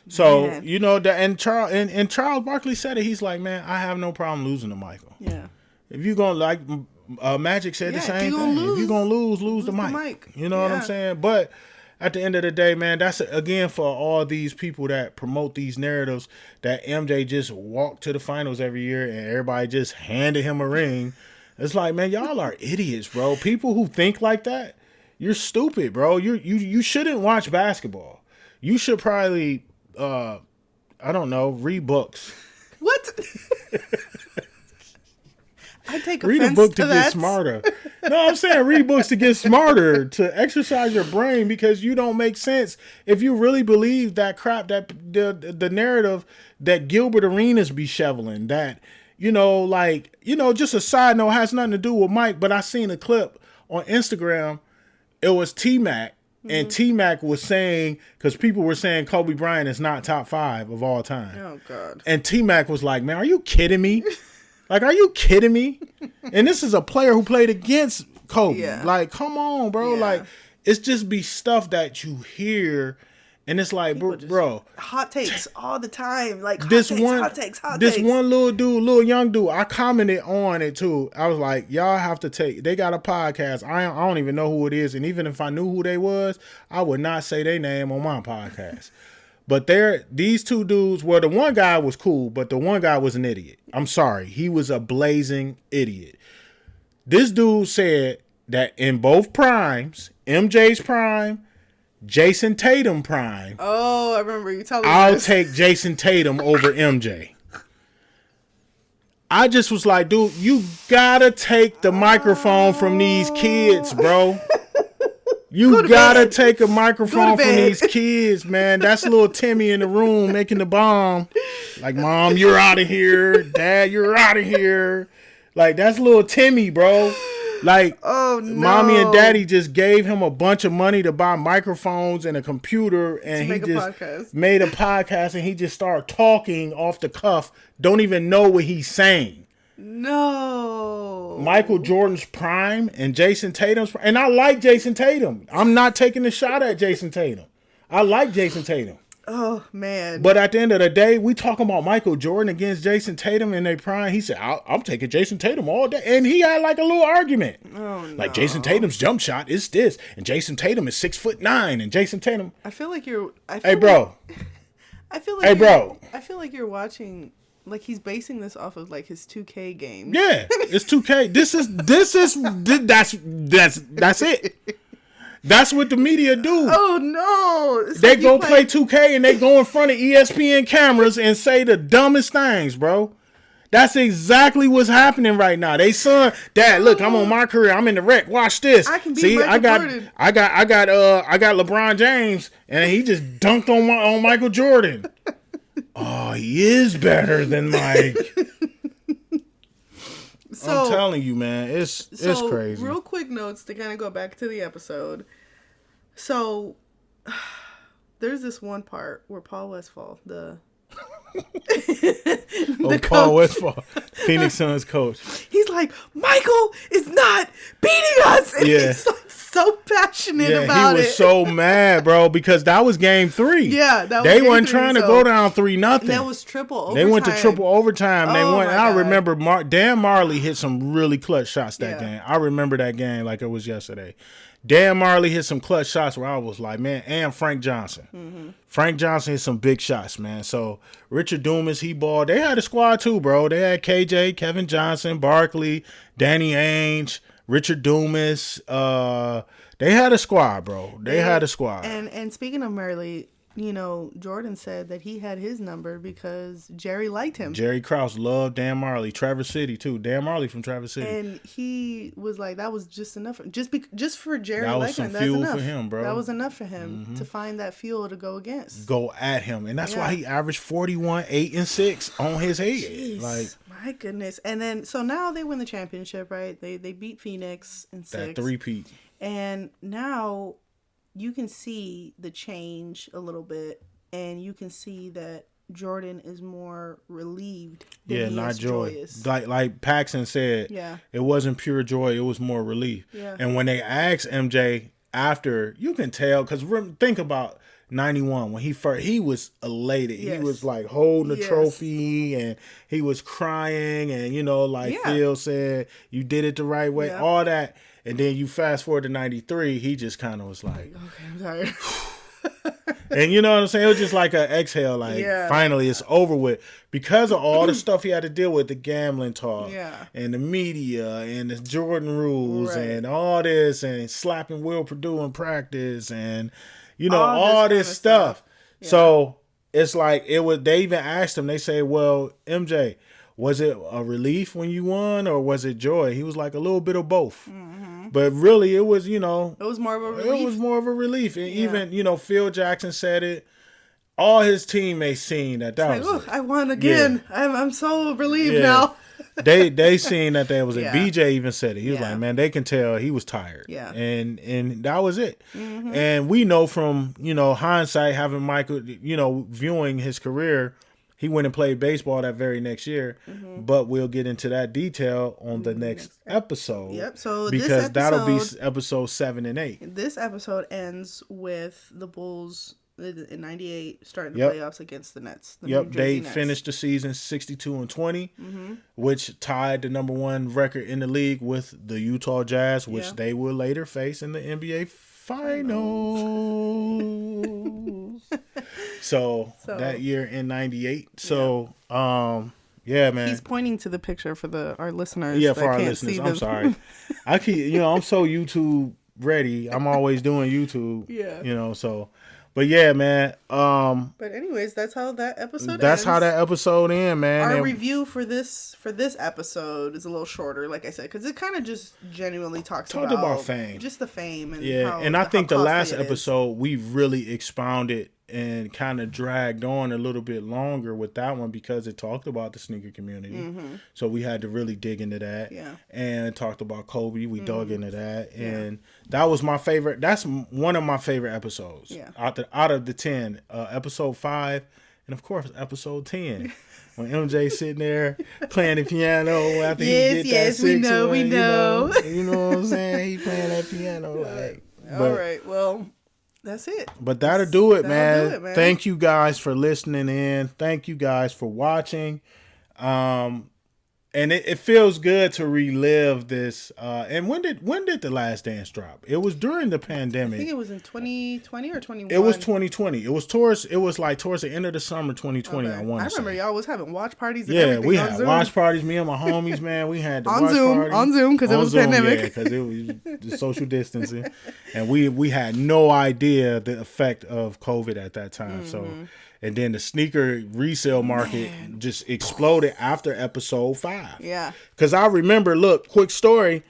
So, Man. you know, and Charles Barkley said it. He's like, man, I have no problem losing to Michael. Yeah. If you're going to, like, Magic said the same thing. If you're going to lose to Mike. You know what I'm saying? But at the end of the day, man, that's, again, for all these people that promote these narratives that MJ just walked to the finals every year and everybody just handed him a ring. It's like, man, y'all are idiots, bro. People who think like that, you're stupid, bro. You shouldn't watch basketball. You should probably, I don't know, read books. What? I take read offense a book to that. get smarter. No, I'm saying read books to get smarter, to exercise your brain, because you don't make sense. If you really believe that crap, that the narrative that Gilbert Arenas be shoveling, that, you know, like, you know, just a side note, has nothing to do with Mike, but I seen a clip on Instagram. It was T-Mac, and T-Mac was saying, because people were saying Kobe Bryant is not top 5 of all time. Oh, God. And T-Mac was like, man, are you kidding me? Like, are you kidding me? And this is a player who played against Kobe. Yeah. Like, come on, bro. Yeah. Like, it's just be stuff that you hear, and it's like, bro. Hot takes all the time. Like, hot takes. This one little dude, little young dude, I commented on it too. I was like, y'all have to they got a podcast. I don't even know who it is. And even if I knew who they was, I would not say their name on my podcast. But these two dudes, well, the one guy was cool, but the one guy was an idiot. I'm sorry. He was a blazing idiot. This dude said that in both primes, MJ's prime, Jason Tatum prime. Oh, I remember you telling me I'll this. take Jason Tatum over MJ. I just was like, dude, you gotta take the microphone from these kids, bro. You gotta take a microphone from these kids, man. That's little Timmy in the room making the bomb. Like, Mom, you're out of here. Dad, you're out of here. Like, that's little Timmy, bro. Like, oh, no. Mommy and Daddy just gave him a bunch of money to buy microphones and a computer, and he just made a podcast, and he just started talking off the cuff. Don't even know what he's saying. No. Michael Jordan's prime and Jason Tatum's prime. And I like Jason Tatum. I'm not taking a shot at Jason Tatum. I like Jason Tatum. Oh, man. But at the end of the day, we talking about Michael Jordan against Jason Tatum in their prime. He said, I'm taking Jason Tatum all day. And he had like a little argument. Oh, no. Like, Jason Tatum's jump shot is this. And Jason Tatum is 6'9". And Jason Tatum. I feel like you're... Hey, bro. I feel like I feel like you're watching... Like, he's basing this off of, like, his 2K game. Yeah, it's 2K. That's it. That's what the media do. Oh, no. It's they like go play 2K and they go in front of ESPN cameras and say the dumbest things, bro. That's exactly what's happening right now. They son, Dad, look, I'm on my career. I'm in the rec. Watch this. I can beat See, Michael Jordan. I got LeBron James, and he just dunked on Michael Jordan. Oh, he is better than Mike. I'm telling you, man, it's crazy. Real quick notes to kind of go back to the episode. So there's this one part where Paul Westphal, Paul Westphal, Phoenix Suns coach. He's like, Michael is not beating us. And he's like so passionate about it. He was so mad, bro, because that was game 3. Yeah, that was they game weren't 3, trying to go down 3-0. That was triple overtime. They went to triple overtime. Oh, They went. my I God. remember Dan Marley hit some really clutch shots that game. I remember that game like it was yesterday. Dan Marley hit some clutch shots where I was like, man, and Frank Johnson. Mm-hmm. Frank Johnson hit some big shots, man. So Richard Dumas, he balled. They had a squad too, bro. They had KJ, Kevin Johnson, Barkley, Danny Ainge, Richard Dumas. They had a squad, bro. They had a squad. And speaking of Marley, Jordan said that he had his number because Jerry liked him. Jerry Krause loved Dan Marley. Traverse City, too. Dan Marley from Traverse City. And he was like, that was just enough. Just for Jerry that was liking some him, that's fuel enough. for him, bro. That was enough for him to find that fuel to go against. Go at him. And that's why he averaged 41, 8, and 6 on his head. Jeez, like, my goodness. And then, so now they win the championship, right? They beat Phoenix in 6. That three-peat. And now you can see the change a little bit. And you can see that Jordan is more relieved than he not is joy. joyous. Like Paxson said, it wasn't pure joy. It was more relief. Yeah. And when they asked MJ after, you can tell, because think about 91 when he was elated. Yes. He was like holding the trophy and he was crying and Phil said, you did it the right way, all that. And then you fast forward to 93, he just kind of was like, okay, I'm tired. And you know what I'm saying? It was just like an exhale, finally it's over with. Because of all the stuff he had to deal with, the gambling talk, and the media, and the Jordan rules, and all this, and slapping Will Perdue in practice, and, all this stuff. Yeah. So, it's like, they even asked him, they say, well, MJ, was it a relief when you won, or was it joy? He was like, a little bit of both. Mm-hmm. But really, it was, it was more of a relief. It was more of a relief. And even, Phil Jackson said it. All his teammates seen that was like, I won again. Yeah. I'm so relieved now. they seen that was it. BJ even said it. He was like, man, they can tell he was tired. Yeah. And that was it. Mm-hmm. And we know from, hindsight, having Michael, viewing his career, he went and played baseball that very next year, but we'll get into that detail on the next episode. Yep. So because that'll be episode 7 and 8. This episode ends with the Bulls in '98 starting the playoffs against the Nets. They finished the season 62-20, which tied the number 1 record in the league with the Utah Jazz, which they will later face in the NBA Finals. So that year in 98. So, man. He's pointing to the picture for our listeners. Yeah, for our listeners. I'm sorry. I keep, I'm so YouTube ready. I'm always doing YouTube. Yeah. So. But yeah, man. But anyways, that's how that episode ends. That's how that episode ends, man. Our review for this episode is a little shorter, like I said, because it kind of just genuinely talked about fame. Just the fame. And and I think the last episode, we really expounded and kind of dragged on a little bit longer with that one because it talked about the sneaker community. Mm-hmm. So we had to really dig into that. Yeah. And it talked about Kobe. We dug into that. And that was my favorite. That's one of my favorite episodes. Yeah. Out of the 10. Episode 5 and, of course, episode 10. When MJ sitting there playing the piano after he get that 6 we know. You know what I'm saying? He playing that piano All right. Well, that's it. But that'll do it, man. Thank you guys for listening in. Thank you guys for watching. And it feels good to relive this. And when did The Last Dance drop? It was during the pandemic. I think it was in 2020 or 21. It was 2020. It was towards the end of the summer 2020. Okay. I remember y'all was having watch parties. And we had watch parties. Me and my homies, man, we had the on watch Zoom, parties. on Zoom because it was pandemic. Yeah, because it was the social distancing, and we had no idea the effect of COVID at that time. So. And then the sneaker resale market just exploded after episode 5. Yeah. Because I remember, quick story.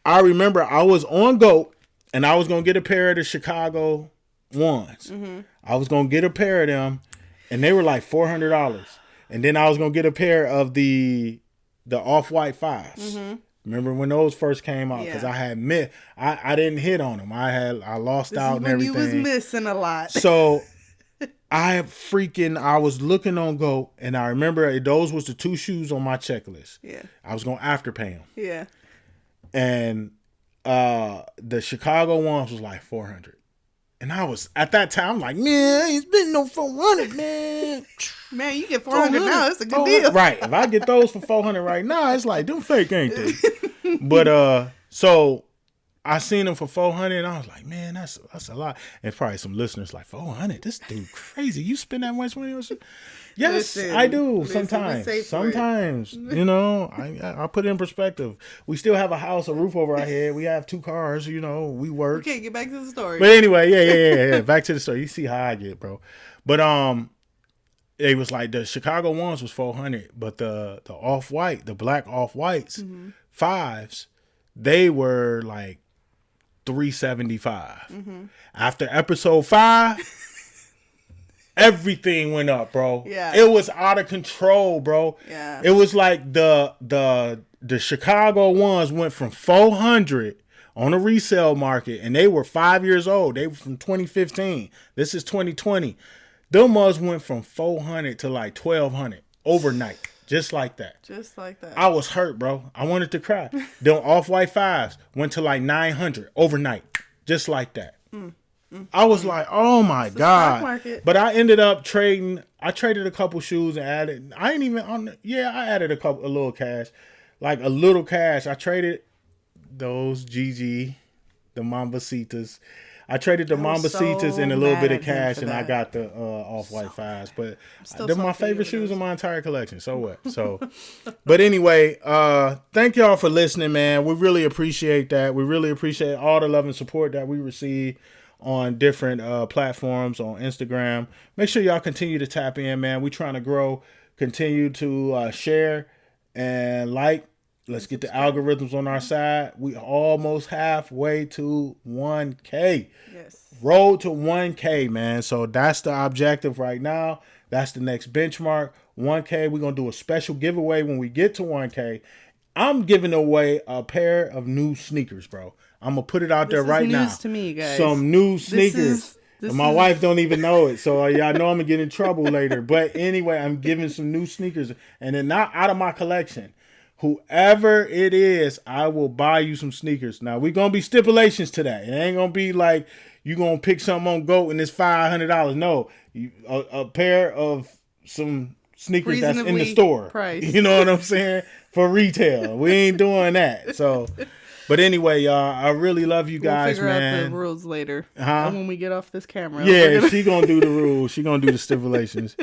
I remember I was on GOAT and I was going to get a pair of the Chicago ones. Mm-hmm. I was going to get a pair of them and they were like $400. And then I was going to get a pair of the Off-White 5s. Mm-hmm. Remember when those first came out? Because I had I didn't hit on them. I lost out and everything. You was missing a lot. So... I was looking on GOAT, and I remember those was the 2 shoes on my checklist. Yeah. I was going to afterpay them. Yeah. And the Chicago ones was like $400. And I was, at that time, like, man, it's been no $400, man. Man, you get $400 now, it's a good deal. Right. If I get those for $400 right now, it's like, them fake ain't they? But, so... I seen him for 400, and I was like, man, that's a lot. And probably some listeners like 400. This dude crazy. You spend that much money on shit? Yes, I do. Sometimes, you know, I put it in perspective. We still have a house, a roof over our head. We have 2 cars. You know, we work. Okay, get back to the story. But anyway, yeah. Back to the story. You see how I get, bro. But it was like the Chicago ones was 400, but the off-white, the black off-whites, 5s, they were like 375. After episode 5, everything went up, bro. Yeah. It was out of control, bro. Yeah. It was like the Chicago ones went from 400 on the resale market, and they were 5 years old. They were from 2015. This is 2020. Them mugs went from 400 to like 1,200 overnight, just like that. Just like that. I was hurt, bro. I wanted to cry. Them off-white 5s went to like 900 overnight, just like that. I was like, oh my God. Stock market. But I ended up trading. I traded a couple shoes and added. I ain't even on. I added a little cash, like a little cash. I traded those GG, the Mambacitas. I traded the Mambacitas and a little bit of cash, and I got the off-white 5s. But they're my favorite shoes in my entire collection. So what? So, but anyway, thank y'all for listening, man. We really appreciate that. We really appreciate all the love and support that we receive on different platforms on Instagram. Make sure y'all continue to tap in, man. We trying to grow. Continue to share and like. Let's get the algorithms on our side. We almost halfway to 1K. Yes. Road to 1K, man. So that's the objective right now. That's the next benchmark. 1K. We're going to do a special giveaway when we get to 1K. I'm giving away a pair of new sneakers, bro. I'm going to put it out there right now. This is news to me, guys. Some new sneakers. My wife don't even know it, so y'all know I'm going to get in trouble later. But anyway, I'm giving some new sneakers, and they're not out of my collection. Whoever it is, I will buy you some sneakers. Now, we're going to be stipulations to that. It ain't going to be like you going to pick something on GOAT and it's $500. No, a pair of some sneakers that's in the store. Price. You know what I'm saying? For retail. We ain't doing that. So, but anyway, y'all, I really love you guys, we'll figure man. out the rules later. When we get off this camera. Yeah, she gonna do the rules. She gonna do the stipulations.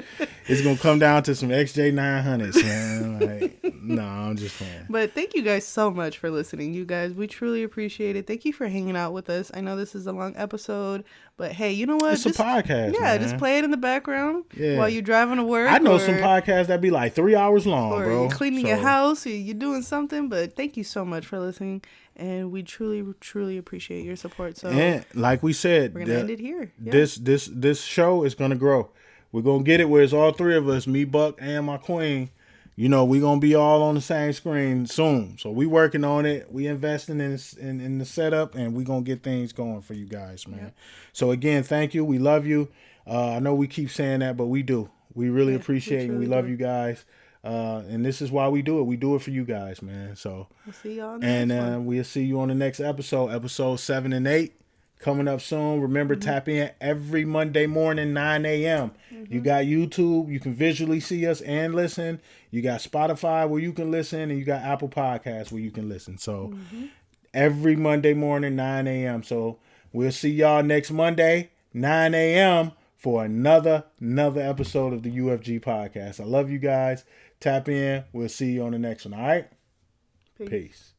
It's gonna come down to some XJ900s, man. Like, no, I'm just playing. But thank you guys so much for listening. You guys, we truly appreciate it. Thank you for hanging out with us. I know this is a long episode, but hey, you know what? It's a podcast. Yeah, man. Just play it in the background while you're driving to work. I know some podcasts that be like 3 hours long, or bro. You're cleaning your house, or you're doing something. But thank you so much for listening. And we truly, truly appreciate your support. So, and like we said, we're gonna end it here. Yeah. This show is gonna grow. We're gonna get it where it's all 3 of us, me, Buck, and my queen. You know, we're gonna be all on the same screen soon. So we working on it. We investing in the setup, and we gonna get things going for you guys, man. Yep. So again, thank you. We love you. I know we keep saying that, but we do. We really appreciate it. And we love you guys. And this is why we do it. We do it for you guys, man. So we'll see y'all on the next one. We'll see you on the next episode 7 and 8 coming up soon. Remember, tap in every Monday morning, 9 a.m. You got YouTube. You can visually see us and listen. You got Spotify where you can listen, and you got Apple Podcasts where you can listen. So every Monday morning, 9 a.m. So we'll see y'all next Monday, 9 a.m. for another episode of the UFG podcast. I love you guys. Tap in. We'll see you on the next one. All right? Peace.